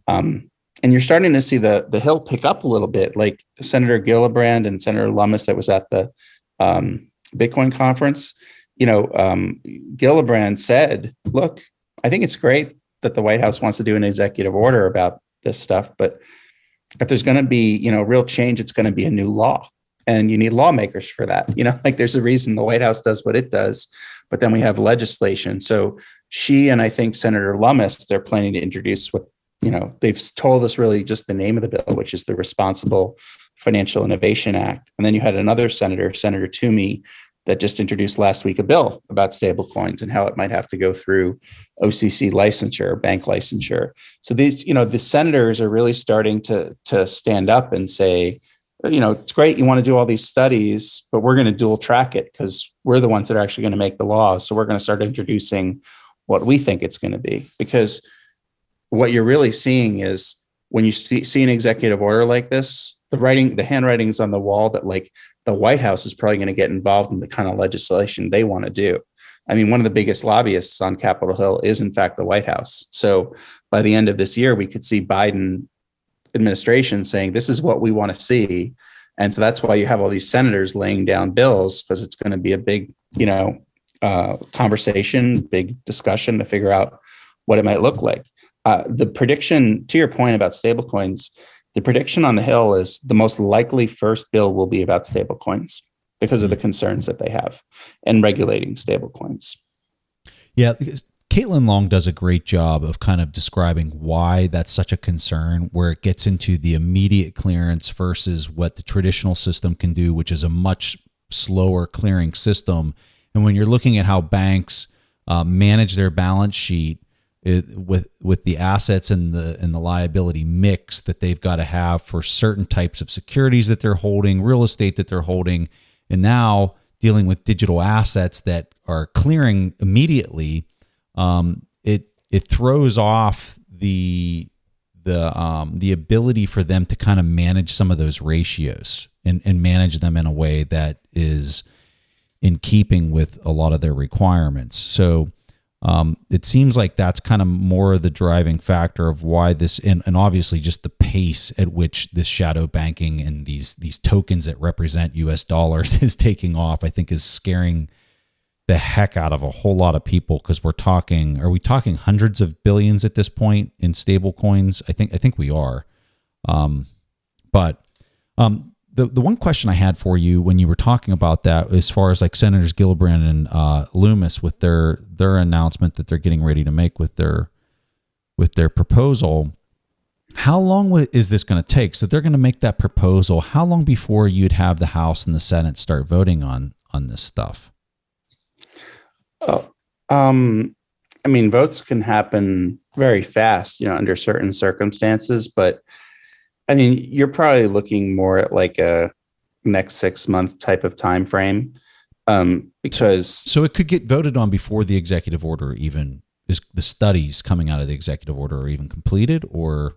And you're starting to see the hill pick up a little bit, like Senator Gillibrand and Senator Lumis that was at the Bitcoin conference. Gillibrand said, look, I think it's great that the White House wants to do an executive order about this stuff, but if there's going to be, real change, it's going to be a new law. And you need lawmakers for that. There's a reason the White House does what it does, but then we have legislation. So she and I think Senator Lummis, they're planning to introduce what they've told us really just the name of the bill, which is the Responsible Financial Innovation Act. And then you had another senator, Senator Toomey, that just introduced last week a bill about stablecoins and how it might have to go through OCC licensure, bank licensure. So these, the senators are really starting to stand up and say, it's great you want to do all these studies, but we're going to dual track it because we're the ones that are actually going to make the laws. So we're going to start introducing what we think it's going to be. Because what you're really seeing is when you see an executive order like this, the handwriting's on the wall that like the White House is probably going to get involved in the kind of legislation they want to do. I mean, one of the biggest lobbyists on Capitol Hill is in fact the White House. So by the end of this year, we could see Biden administration saying, this is what we want to see. And so that's why you have all these senators laying down bills, because it's going to be a big, conversation, big discussion to figure out what it might look like. The prediction, to your point about stablecoins, the prediction on the Hill is the most likely first bill will be about stablecoins because of the concerns that they have in regulating stablecoins. Yeah, Caitlin Long does a great job of kind of describing why that's such a concern, where it gets into the immediate clearance versus what the traditional system can do, which is a much slower clearing system. And when you're looking at how banks manage their balance sheet, with the assets and the liability mix that they've got to have for certain types of securities that they're holding, real estate that they're holding, and now dealing with digital assets that are clearing immediately, it throws off the ability for them to kind of manage some of those ratios and manage them in a way that is in keeping with a lot of their requirements. So it seems like that's kind of more the driving factor of why this, and obviously just the pace at which this shadow banking and these tokens that represent US dollars is taking off, I think is scaring the heck out of a whole lot of people, because are we talking hundreds of billions at this point in stable coins? I think we are. But the one question I had for you when you were talking about that, as far as like Senators Gillibrand and Lumis with their announcement that they're getting ready to make with their proposal, how long is this going to take? So they're going to make that proposal. How long before you'd have the House and the Senate start voting on this stuff? I mean, votes can happen very fast, under certain circumstances, but I mean, you're probably looking more at like a next 6-month type of time frame, because so it could get voted on before the executive order even is, the studies coming out of the executive order are even completed, or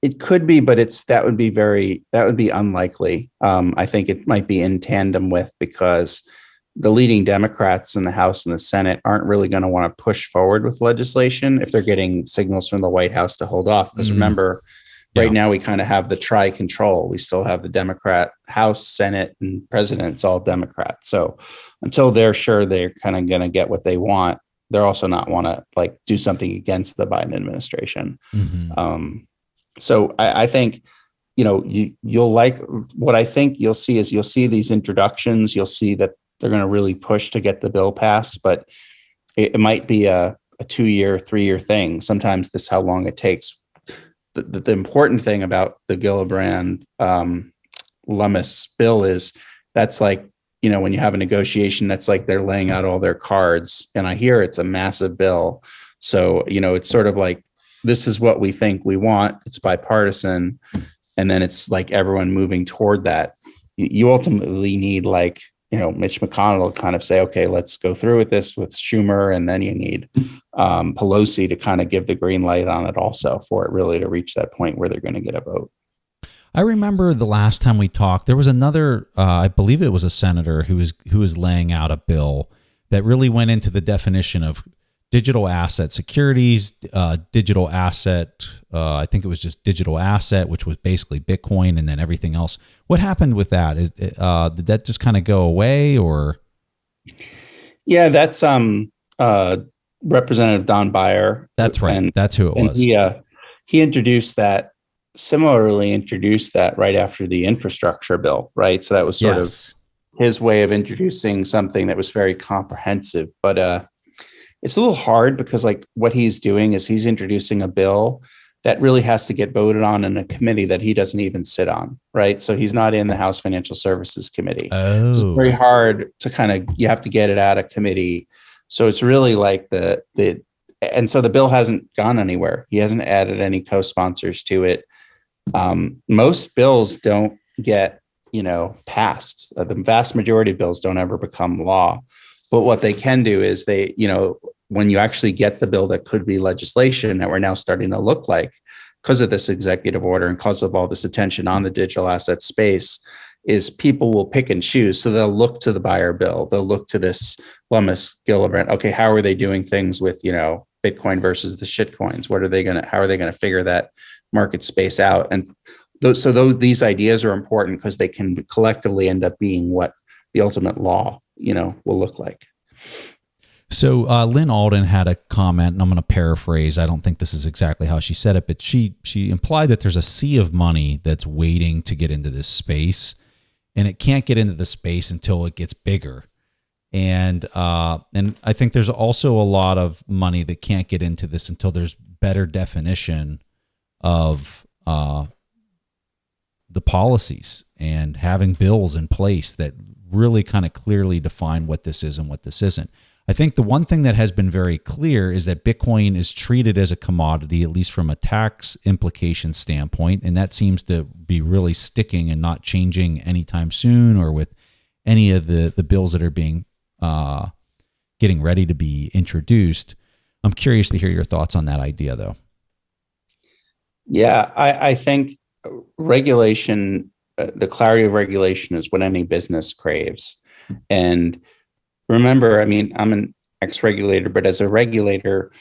it could be, but that would be unlikely. I think it might be in tandem with, because the leading Democrats in the House and the Senate aren't really going to want to push forward with legislation if they're getting signals from the White House to hold off. Because remember, right now, we kind of have the tri-control. We still have the Democrat House, Senate, and President's all Democrat. So until they're sure they're kind of going to get what they want, they're also not want to like do something against the Biden administration. Mm-hmm. So I think, you'll like, what I think you'll see is you'll see these introductions. You'll see that they're going to really push to get the bill passed, but it might be a 2-year, 3-year thing. Sometimes this is how long it takes. The important thing about the Gillibrand Lumis bill is that's like, when you have a negotiation, that's like they're laying out all their cards. And I hear it's a massive bill. So, it's sort of like, this is what we think we want. It's bipartisan. And then it's like everyone moving toward that. You ultimately need like, Mitch McConnell kind of say, okay, let's go through with this with Schumer. And then you need Pelosi to kind of give the green light on it also for it really to reach that point where they're going to get a vote. I remember the last time we talked, there was another, I believe it was a senator who was laying out a bill that really went into the definition of digital asset securities, digital asset. I think it was just digital asset, which was basically Bitcoin, and then everything else. What happened with that? Did that just kind of go away, or? Yeah, that's Representative Don Beyer. That's right. And that's who it was. He introduced that right after the infrastructure bill, right? So that was sort of his way of introducing something that was very comprehensive. But it's a little hard because like what he's doing is he's introducing a bill that really has to get voted on in a committee that he doesn't even sit on, right? So he's not in the House Financial Services Committee. Oh. It's very hard to you have to get it out of committee. So it's really like and so the bill hasn't gone anywhere. He hasn't added any co-sponsors to it. Most bills don't get, passed. The vast majority of bills don't ever become law. But what they can do is when you actually get the bill that could be legislation that we're now starting to look like because of this executive order and because of all this attention on the digital asset space, is people will pick and choose. So they'll look to the buyer bill. They'll look to this Lumis Gillibrand. Okay, how are they doing things with, Bitcoin versus the shit coins? How are they going to figure that market space out? And these ideas are important because they can collectively end up being what the ultimate law, will look like. So Lynn Alden had a comment, and I'm going to paraphrase. I don't think this is exactly how she said it, but she implied that there's a sea of money that's waiting to get into this space, and it can't get into the space until it gets bigger. And I think there's also a lot of money that can't get into this until there's better definition of the policies and having bills in place that really kind of clearly define what this is and what this isn't. I think the one thing that has been very clear is that Bitcoin is treated as a commodity, at least from a tax implication standpoint, and that seems to be really sticking and not changing anytime soon or with any of the bills that are being getting ready to be introduced. I'm curious to hear your thoughts on that idea, though. Yeah, I think regulation, the clarity of regulation is what any business craves. And remember, I'm an ex-regulator, but as a regulator,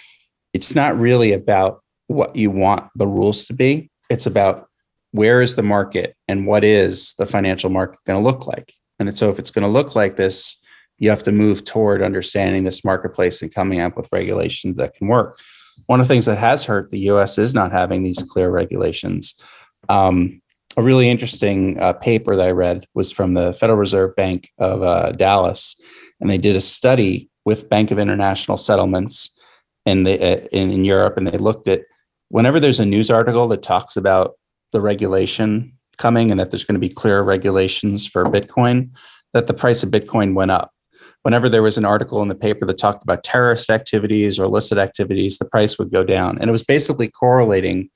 it's not really about what you want the rules to be. It's about where is the market and what is the financial market going to look like. And so if it's going to look like this, you have to move toward understanding this marketplace and coming up with regulations that can work. One of the things that has hurt the U.S. is not having these clear regulations. A really interesting paper that I read was from the Federal Reserve Bank of Dallas, and they did a study with Bank of International Settlements in Europe, and they looked at whenever there's a news article that talks about the regulation coming and that there's going to be clear regulations for Bitcoin, that the price of Bitcoin went up. Whenever there was an article in the paper that talked about terrorist activities or illicit activities, the price would go down. And it was basically correlating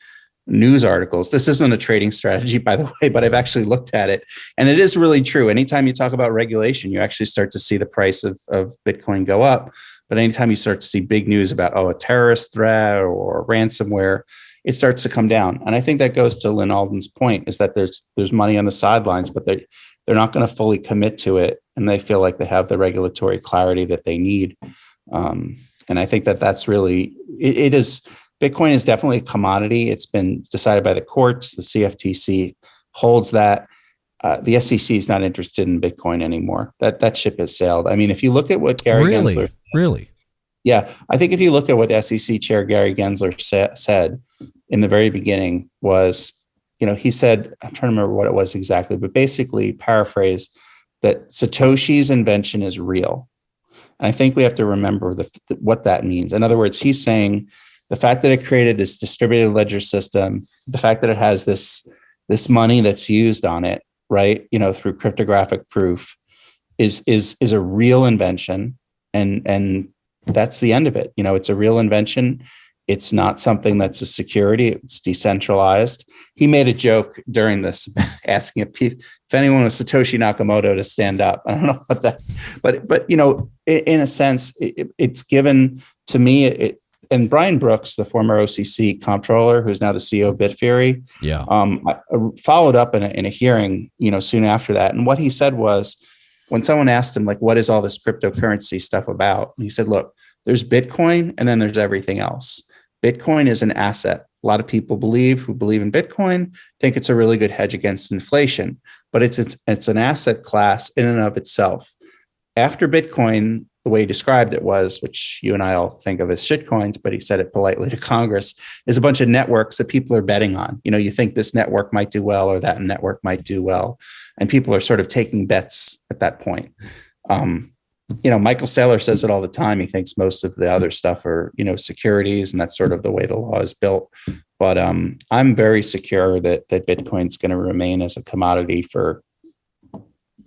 news articles. This isn't a trading strategy, by the way, but I've actually looked at it. And it is really true. Anytime you talk about regulation, you actually start to see the price of Bitcoin go up. But anytime you start to see big news about, a terrorist threat or ransomware, it starts to come down. And I think that goes to Lynn Alden's point, is that there's money on the sidelines, but they're not going to fully commit to it. And they feel like they have the regulatory clarity that they need. And I think that's really, it is, Bitcoin is definitely a commodity. It's been decided by the courts. The CFTC holds that. The SEC is not interested in Bitcoin anymore. That ship has sailed. If you look at what Gary Gensler... Really? Yeah. I think if you look at what SEC Chair Gary Gensler said in the very beginning was, he said, I'm trying to remember what it was exactly, but basically paraphrase that Satoshi's invention is real. And I think we have to remember what that means. In other words, he's saying the fact that it created this distributed ledger system, the fact that it has this money that's used on it, right, through cryptographic proof is a real invention. And that's the end of it. It's a real invention. It's not something that's a security. It's decentralized. He made a joke during this asking if anyone was Satoshi Nakamoto to stand up. I don't know about that, but in a sense, it's given to me. And Brian Brooks, the former OCC comptroller, who's now the CEO of Bitfury, followed up in a hearing, soon after that. And what he said was, when someone asked him, like, what is all this cryptocurrency stuff about? And he said, look, there's Bitcoin and then there's everything else. Bitcoin is an asset. A lot of people who believe in Bitcoin think it's a really good hedge against inflation, but it's an asset class in and of itself. After Bitcoin, the way he described it was, which you and I all think of as shitcoins, but he said it politely to Congress, is a bunch of networks that people are betting on. You think this network might do well or that network might do well. And people are sort of taking bets at that point. Michael Saylor says it all the time. He thinks most of the other stuff are, securities, and that's sort of the way the law is built. But I'm very secure that Bitcoin's going to remain as a commodity for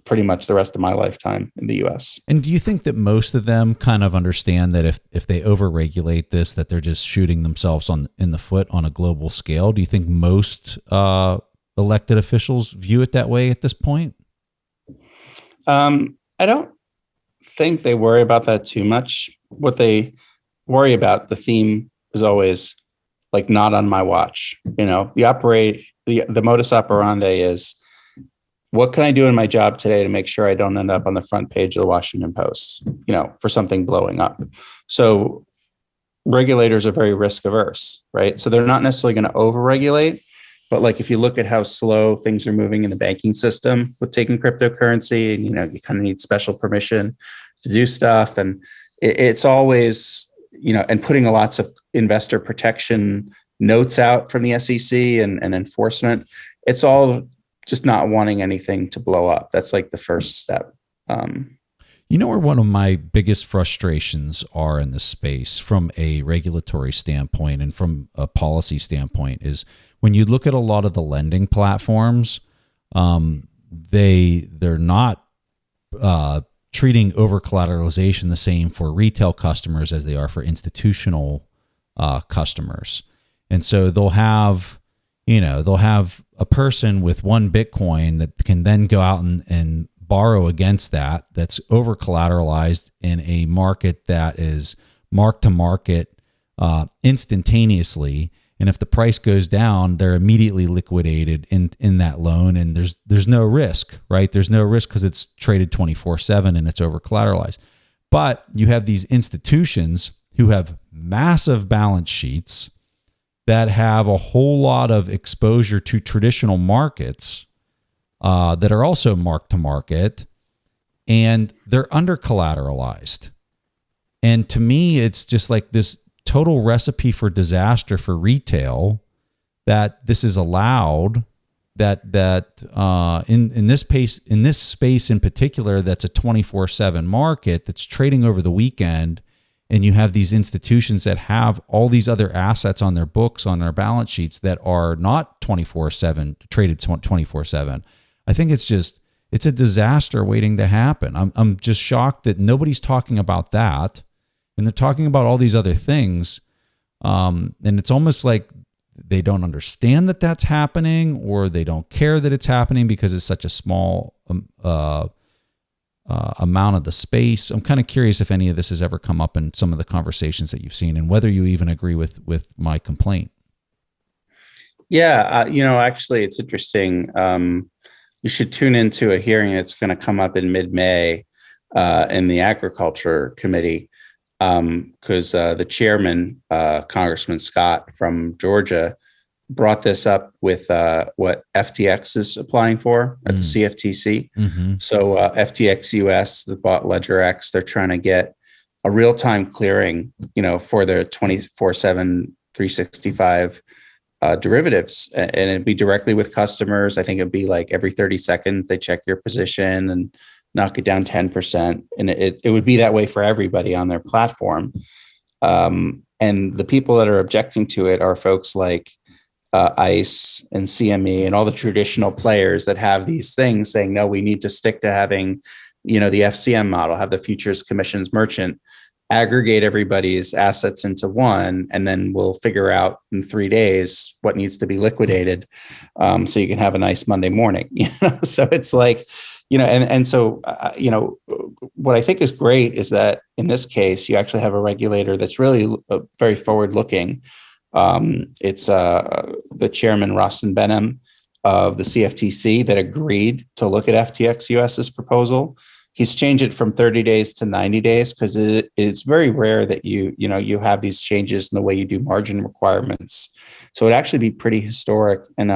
pretty much the rest of my lifetime in the U.S. And do you think that most of them kind of understand that if they overregulate this, that they're just shooting themselves in the foot on a global scale? Do you think most elected officials view it that way at this point? I don't think they worry about that too much. What they worry about, the theme is always like, not on my watch. The modus operandi is, what can I do in my job today to make sure I don't end up on the front page of the Washington Post, for something blowing up? So regulators are very risk averse, right? So they're not necessarily going to overregulate, but like, if you look at how slow things are moving in the banking system with taking cryptocurrency, and, you kind of need special permission to do stuff. And it's always, and putting lots of investor protection notes out from the SEC and enforcement. It's all just not wanting anything to blow up. That's like the first step. Where one of my biggest frustrations are in this space from a regulatory standpoint and from a policy standpoint is when you look at a lot of the lending platforms, they're not treating over collateralization the same for retail customers as they are for institutional customers. And so they'll have a person with one Bitcoin that can then go out and borrow against that's over collateralized in a market that is mark to market instantaneously. And if the price goes down, they're immediately liquidated in that loan. And there's no risk, right? There's no risk because it's traded 24/7 and it's over collateralized. But you have these institutions who have massive balance sheets that have a whole lot of exposure to traditional markets that are also mark to market, and they're under collateralized. And to me, it's just like this total recipe for disaster for retail that this is allowed. That in this space in particular, that's a 24/7 market that's trading over the weekend. And you have these institutions that have all these other assets on their books, on their balance sheets that are not 24/7 traded 24/7. I think it's a disaster waiting to happen. I'm just shocked that nobody's talking about that, and they're talking about all these other things. And it's almost like they don't understand that that's happening, or they don't care that it's happening because it's such a small amount of the space. I'm kind of curious if any of this has ever come up in some of the conversations that you've seen, and whether you even agree with my complaint. Yeah, actually, it's interesting. You should tune into a hearing that's going to come up in mid-May in the Agriculture Committee, because the chairman, Congressman Scott from Georgia, brought this up with what FTX is applying for at the CFTC. Mm-hmm. So FTX US, the bought Ledger X, they're trying to get a real-time clearing, for their 24/7, 365 derivatives, and it'd be directly with customers. I think it'd be like every 30 seconds they check your position and knock it down 10%, and it would be that way for everybody on their platform. And the people that are objecting to it are folks like ICE and CME and all the traditional players that have these things, saying, no, we need to stick to having, the FCM model, have the futures commissions merchant aggregate everybody's assets into one, and then we'll figure out in 3 days what needs to be liquidated, so you can have a nice Monday morning. So it's like, so what I think is great is that in this case you actually have a regulator that's really very forward looking. It's the chairman, Rostin Behnam of the CFTC, that agreed to look at FTX US's proposal. He's changed it from 30 days to 90 days because it's very rare that you have these changes in the way you do margin requirements. So it'd actually be pretty historic. And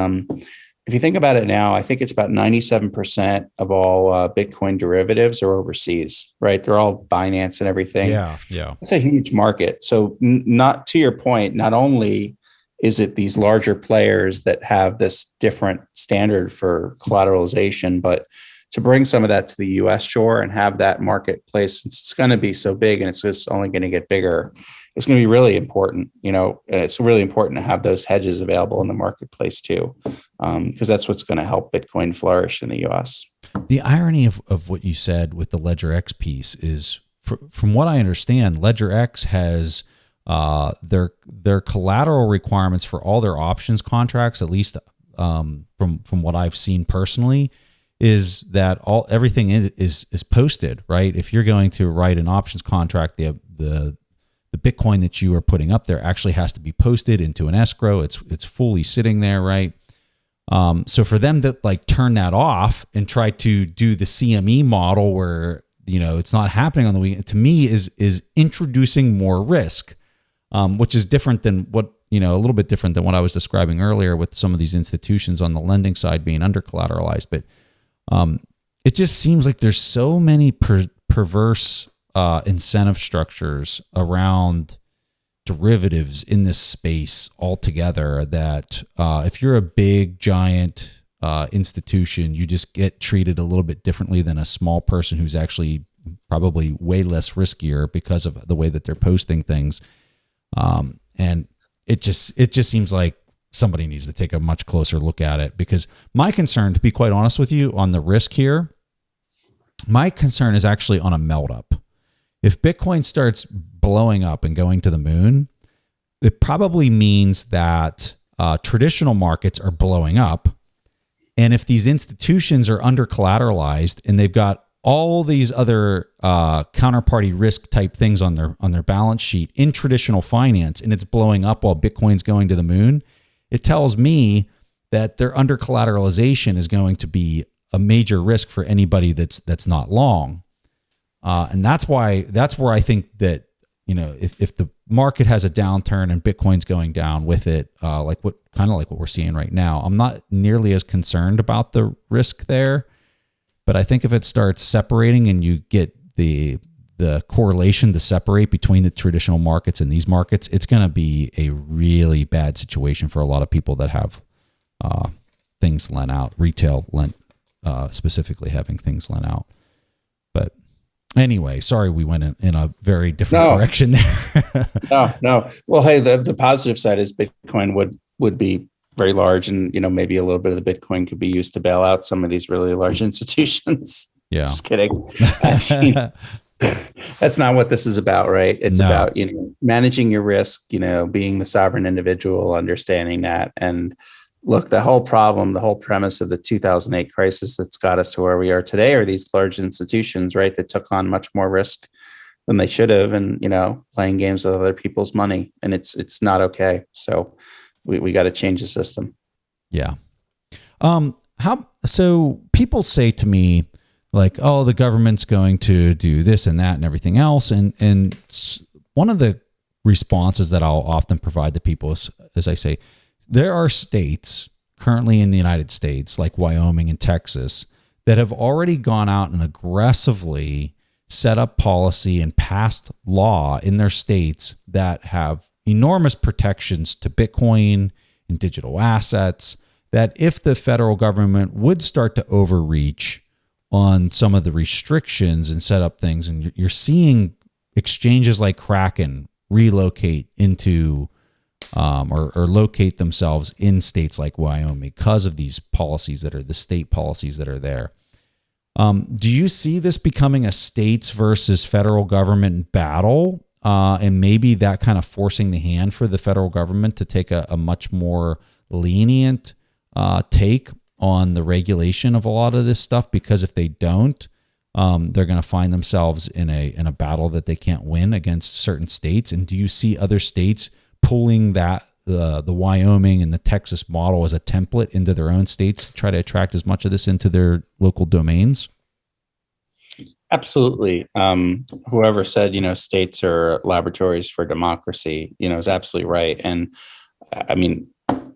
if you think about it now, I think it's about 97% of all Bitcoin derivatives are overseas, right? They're all Binance and everything. Yeah. It's a huge market. So not to your point, not only is it these larger players that have this different standard for collateralization, but to bring some of that to the U.S. shore and have that marketplace, it's going to be so big and it's just only going to get bigger. It's going to be really important, and it's really important to have those hedges available in the marketplace too, because that's what's going to help Bitcoin flourish in the U.S. The irony of what you said with the Ledger X piece is, from what I understand, Ledger X has their collateral requirements for all their options contracts, at least from what I've seen personally, is that everything is posted, right? If you're going to write an options contract, the Bitcoin that you are putting up there actually has to be posted into an escrow. It's fully sitting there, right? So for them to turn that off and try to do the CME model where it's not happening on the weekend, to me is introducing more risk, which is different than what a little bit different than what I was describing earlier with some of these institutions on the lending side being under collateralized. But it just seems like there's so many perverse incentive structures around derivatives in this space altogether that if you're a big giant institution, you just get treated a little bit differently than a small person who's actually probably way less riskier because of the way that they're posting things. And it just seems like somebody needs to take a much closer look at it, because my concern, to be quite honest with you, on the risk here, my concern is actually on a melt up. If Bitcoin starts blowing up and going to the moon, it probably means that traditional markets are blowing up. And if these institutions are under collateralized and they've got all these other counterparty risk type things on their balance sheet in traditional finance, and it's blowing up while Bitcoin's going to the moon, it tells me that their under collateralization is going to be a major risk for anybody that's not long. And that's where I think that, if the market has a downturn and Bitcoin's going down with it, like what we're seeing right now, I'm not nearly as concerned about the risk there. But I think if it starts separating and you get the correlation to separate between the traditional markets and these markets, it's going to be a really bad situation for a lot of people that have things lent out, retail lent, specifically having things lent out. But anyway, sorry, we went in a very different direction there. No. Well, hey, the positive side is Bitcoin would be very large, and maybe a little bit of the Bitcoin could be used to bail out some of these really large institutions. Yeah, just kidding. That's not what this is about, right? It's about managing your risk, being the sovereign individual, understanding that. And look, the whole premise of the 2008 crisis that's got us to where we are today are these large institutions, right, that took on much more risk than they should have, and playing games with other people's money, and it's not okay. So we got to change the system. Yeah. So people say to me, like, oh, the government's going to do this and that and everything else. And one of the responses that I'll often provide to people is I say, there are states currently in the United States, like Wyoming and Texas, that have already gone out and aggressively set up policy and passed law in their states that have enormous protections to Bitcoin and digital assets, that if the federal government would start to overreach on some of the restrictions and set up things, and you're seeing exchanges like Kraken relocate into or locate themselves in states like Wyoming because of these policies that are the state policies that are there. Do you see this becoming a states versus federal government battle? And maybe that kind of forcing the hand for the federal government to take a much more lenient take on the regulation of a lot of this stuff, because if they don't, they're going to find themselves in a battle that they can't win against certain states. And do you see other states pulling the Wyoming and the Texas model as a template into their own states to try to attract as much of this into their local domains? Absolutely. Whoever said, states are laboratories for democracy, is absolutely right. And I mean,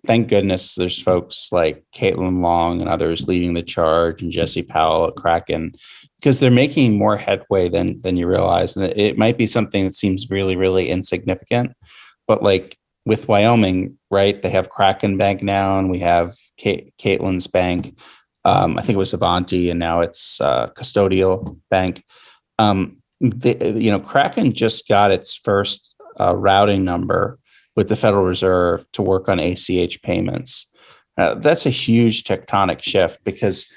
thank goodness there's folks like Caitlin Long and others leading the charge, and Jesse Powell at Kraken, because they're making more headway than you realize. And it might be something that seems really, really insignificant, but like with Wyoming, right, they have Kraken Bank now, and we have Caitlin's bank. I think it was Avanti, and now it's Custodial Bank. Kraken just got its first routing number with the Federal Reserve to work on ACH payments. That's a huge tectonic shift because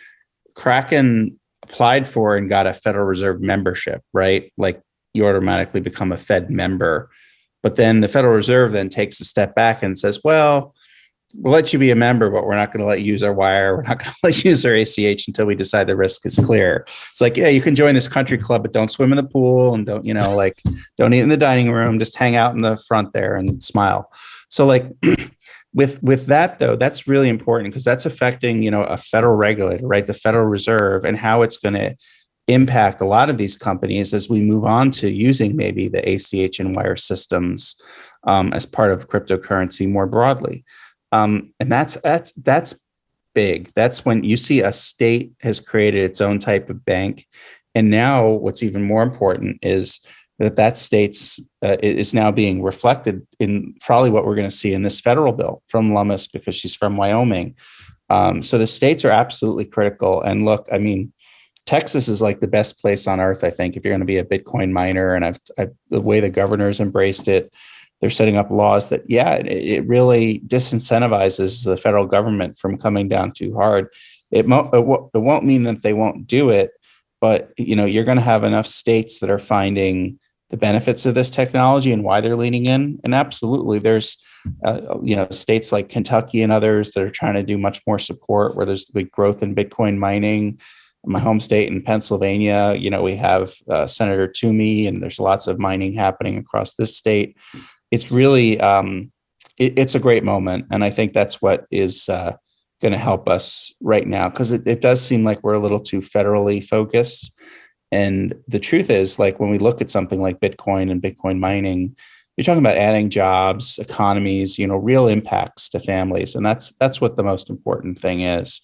Kraken applied for and got a Federal Reserve membership, right? Like you automatically become a Fed member. But then the Federal Reserve then takes a step back and says, well, we'll let you be a member, but we're not going to let you use our wire. We're not going to let you use our ACH until we decide the risk is clear. It's like, yeah, you can join this country club, but don't swim in the pool and don't eat in the dining room. Just hang out in the front there and smile. So like with that, though, that's really important because that's affecting, a federal regulator, right? The Federal Reserve and how it's going to impact a lot of these companies as we move on to using maybe the ACH and wire systems as part of cryptocurrency more broadly. And that's big. That's when you see a state has created its own type of bank. And now what's even more important is that state's is now being reflected in probably what we're going to see in this federal bill from Lumis because she's from Wyoming. So the states are absolutely critical. And look, I mean, Texas is like the best place on earth, I think, if you're going to be a Bitcoin miner. And the way the governor's embraced it, they're setting up laws that, it really disincentivizes the federal government from coming down too hard. It won't mean that they won't do it, but you're going to have enough states that are finding the benefits of this technology and why they're leaning in. And absolutely, there's states like Kentucky and others that are trying to do much more support where there's big growth in Bitcoin mining. My home state in Pennsylvania, we have Senator Toomey, and there's lots of mining happening across this state. It's really, it's a great moment. And I think that's what is going to help us right now, because it does seem like we're a little too federally focused. And the truth is, like, when we look at something like Bitcoin and Bitcoin mining, you're talking about adding jobs, economies, real impacts to families. And that's what the most important thing is,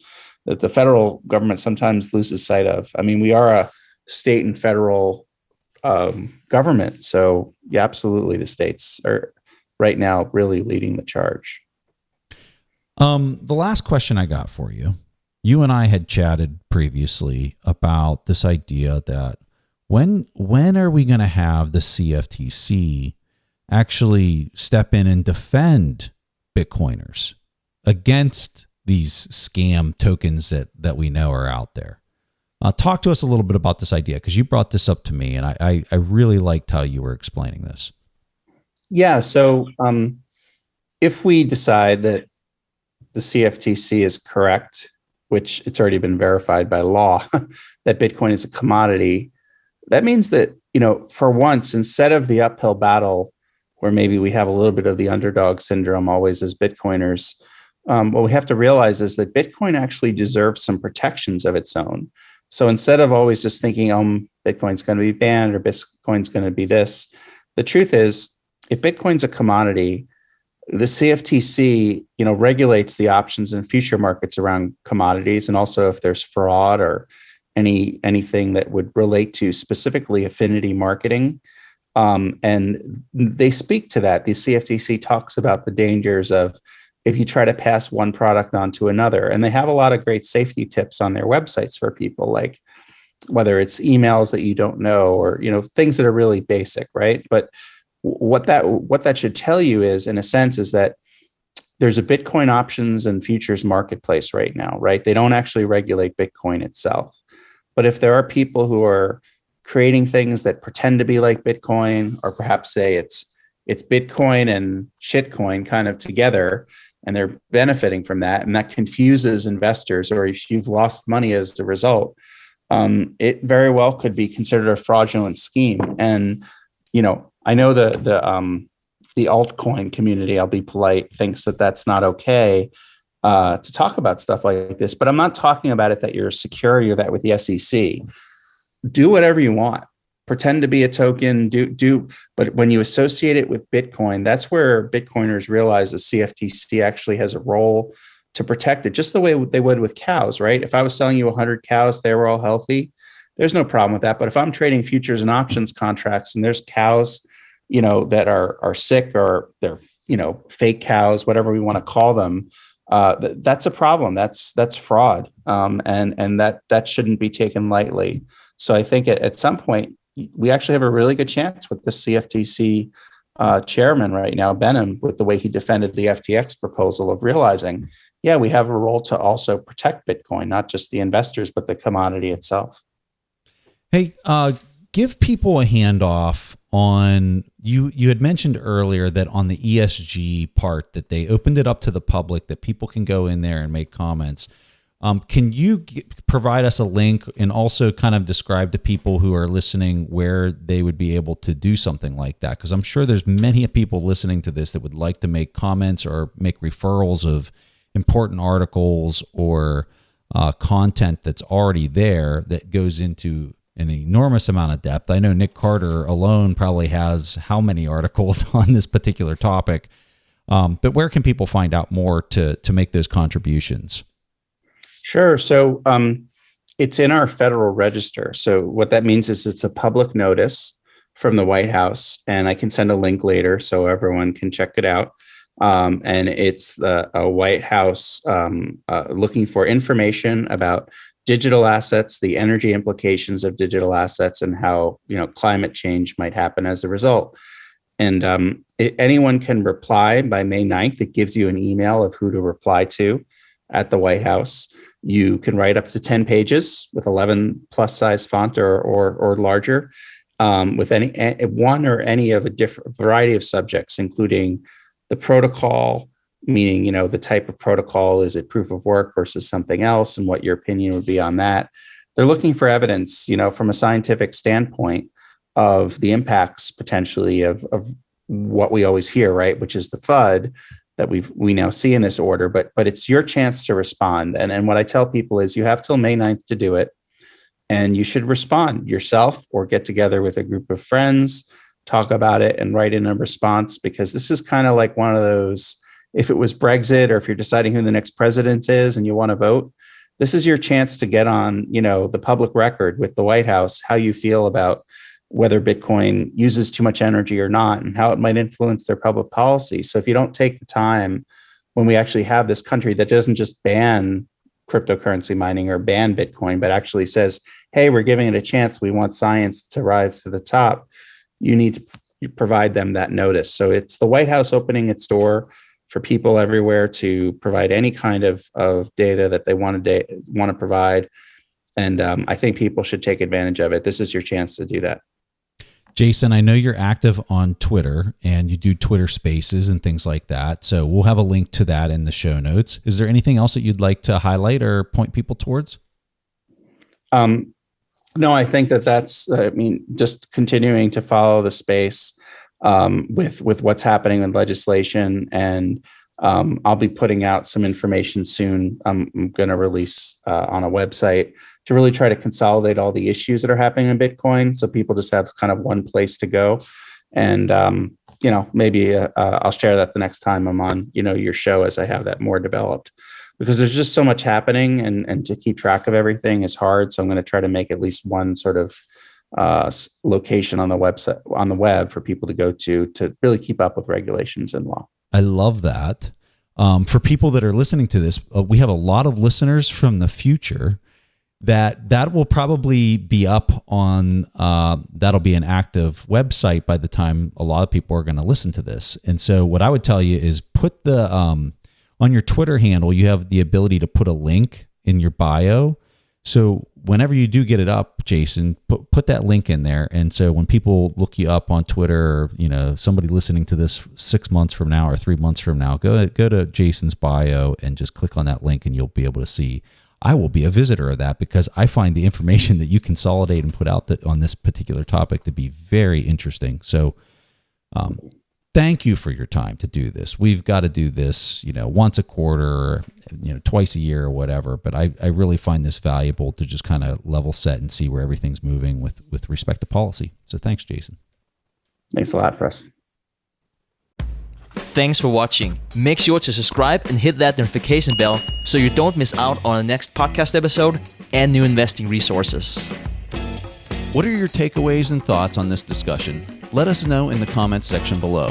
that the federal government sometimes loses sight of. I mean, we are a state and federal government. So yeah, absolutely. The states are right now really leading the charge. The last question I got for you, you and I had chatted previously about this idea that when are we going to have the CFTC actually step in and defend Bitcoiners against these scam tokens that we know are out there? Talk to us a little bit about this idea, because you brought this up to me, and I really liked how you were explaining this. Yeah. So if we decide that the CFTC is correct, which it's already been verified by law, that Bitcoin is a commodity, that means that, for once, instead of the uphill battle where maybe we have a little bit of the underdog syndrome always as Bitcoiners, what we have to realize is that Bitcoin actually deserves some protections of its own. So instead of always just thinking, Bitcoin's going to be banned or Bitcoin's going to be this, the truth is, if Bitcoin's a commodity, the CFTC, regulates the options and future markets around commodities, and also if there's fraud or anything that would relate to specifically affinity marketing. And they speak to that. The CFTC talks about the dangers of if you try to pass one product on to another. And they have a lot of great safety tips on their websites for people, like whether it's emails that you don't know or, things that are really basic, right? But what that should tell you is, in a sense, is that there's a Bitcoin options and futures marketplace right now, right? They don't actually regulate Bitcoin itself. But if there are people who are creating things that pretend to be like Bitcoin, or perhaps say it's Bitcoin and shitcoin kind of together, and they're benefiting from that, and that confuses investors, or if you've lost money as a result, it very well could be considered a fraudulent scheme. And, I know the altcoin community, I'll be polite, thinks that that's not okay to talk about stuff like this, but I'm not talking about it that you're a security or that with the SEC. Do whatever you want. Pretend to be a token, but when you associate it with Bitcoin, that's where Bitcoiners realize the CFTC actually has a role to protect it, just the way they would with cows, right? If I was selling you 100 cows, they were all healthy, there's no problem with that. But if I'm trading futures and options contracts and there's cows, that are sick, or they're, fake cows, whatever we want to call them, that's a problem. That's fraud, and that shouldn't be taken lightly. So I think at some point we actually have a really good chance with the CFTC chairman right now, Benham, with the way he defended the FTX proposal, of realizing, yeah, we have a role to also protect Bitcoin, not just the investors, but the commodity itself. Hey, give people a handoff on, you had mentioned earlier that on the ESG part that they opened it up to the public, that people can go in there and make comments. Can you provide us a link and also kind of describe to people who are listening where they would be able to do something like that? Because I'm sure there's many people listening to this that would like to make comments or make referrals of important articles or content that's already there that goes into an enormous amount of depth. I know Nick Carter alone probably has how many articles on this particular topic, but where can people find out more to make those contributions? Sure. So it's in our Federal Register. So what that means is it's a public notice from the White House, and I can send a link later so everyone can check it out. And it's a White House looking for information about digital assets, the energy implications of digital assets, and how climate change might happen as a result. And anyone can reply by May 9th. It gives you an email of who to reply to at the White House. You can write up to 10 pages with 11 plus size font or larger, with any one or any of a different variety of subjects, including the protocol, meaning, the type of protocol, is it proof of work versus something else, and what your opinion would be on that. They're looking for evidence, from a scientific standpoint of the impacts potentially of what we always hear, right, which is the FUD that we now see in this order, but it's your chance to respond. And what I tell people is you have till May 9th to do it, and you should respond yourself or get together with a group of friends, talk about it, and write in a response, because this is kind of like one of those, if it was Brexit or if you're deciding who the next president is and you want to vote, this is your chance to get on, the public record with the White House, how you feel about whether Bitcoin uses too much energy or not, and how it might influence their public policy. So if you don't take the time, when we actually have this country that doesn't just ban cryptocurrency mining or ban Bitcoin, but actually says, hey, we're giving it a chance, we want science to rise to the top, you need to provide them that notice. So it's the White House opening its door for people everywhere to provide any kind of data that they want to provide. And I think people should take advantage of it. This is your chance to do that. Jason, I know you're active on Twitter and you do Twitter Spaces and things like that. So we'll have a link to that in the show notes. Is there anything else that you'd like to highlight or point people towards? No, I think that's, just continuing to follow the space with what's happening in legislation. And I'll be putting out some information soon. I'm going to release on a website to really try to consolidate all the issues that are happening in Bitcoin, so people just have kind of one place to go. And maybe I'll share that the next time I'm on your show, as I have that more developed, because there's just so much happening, and to keep track of everything is hard. So I'm going to try to make at least one sort of location on the web for people to go to really keep up with regulations and law. I love that. For people that are listening to this, we have a lot of listeners from the future that will probably be up on, that'll be an active website by the time a lot of people are going to listen to this. And so what I would tell you is put the, on your Twitter handle, you have the ability to put a link in your bio. So whenever you do get it up, Jason, put that link in there. And so when people look you up on Twitter, or, somebody listening to this 6 months from now or 3 months from now, go to Jason's bio and just click on that link, and you'll be able to see. I will be a visitor of that, because I find the information that you consolidate and put out on this particular topic to be very interesting. So thank you for your time to do this. We've got to do this, once a quarter, or, twice a year or whatever. But I really find this valuable to just kind of level set and see where everything's moving with respect to policy. So thanks, Jason. Thanks a lot, Preston. Thanks for watching. Make sure to subscribe and hit that notification bell so you don't miss out on the next podcast episode and new investing resources. What are your takeaways and thoughts on this discussion? Let us know in the comments section below.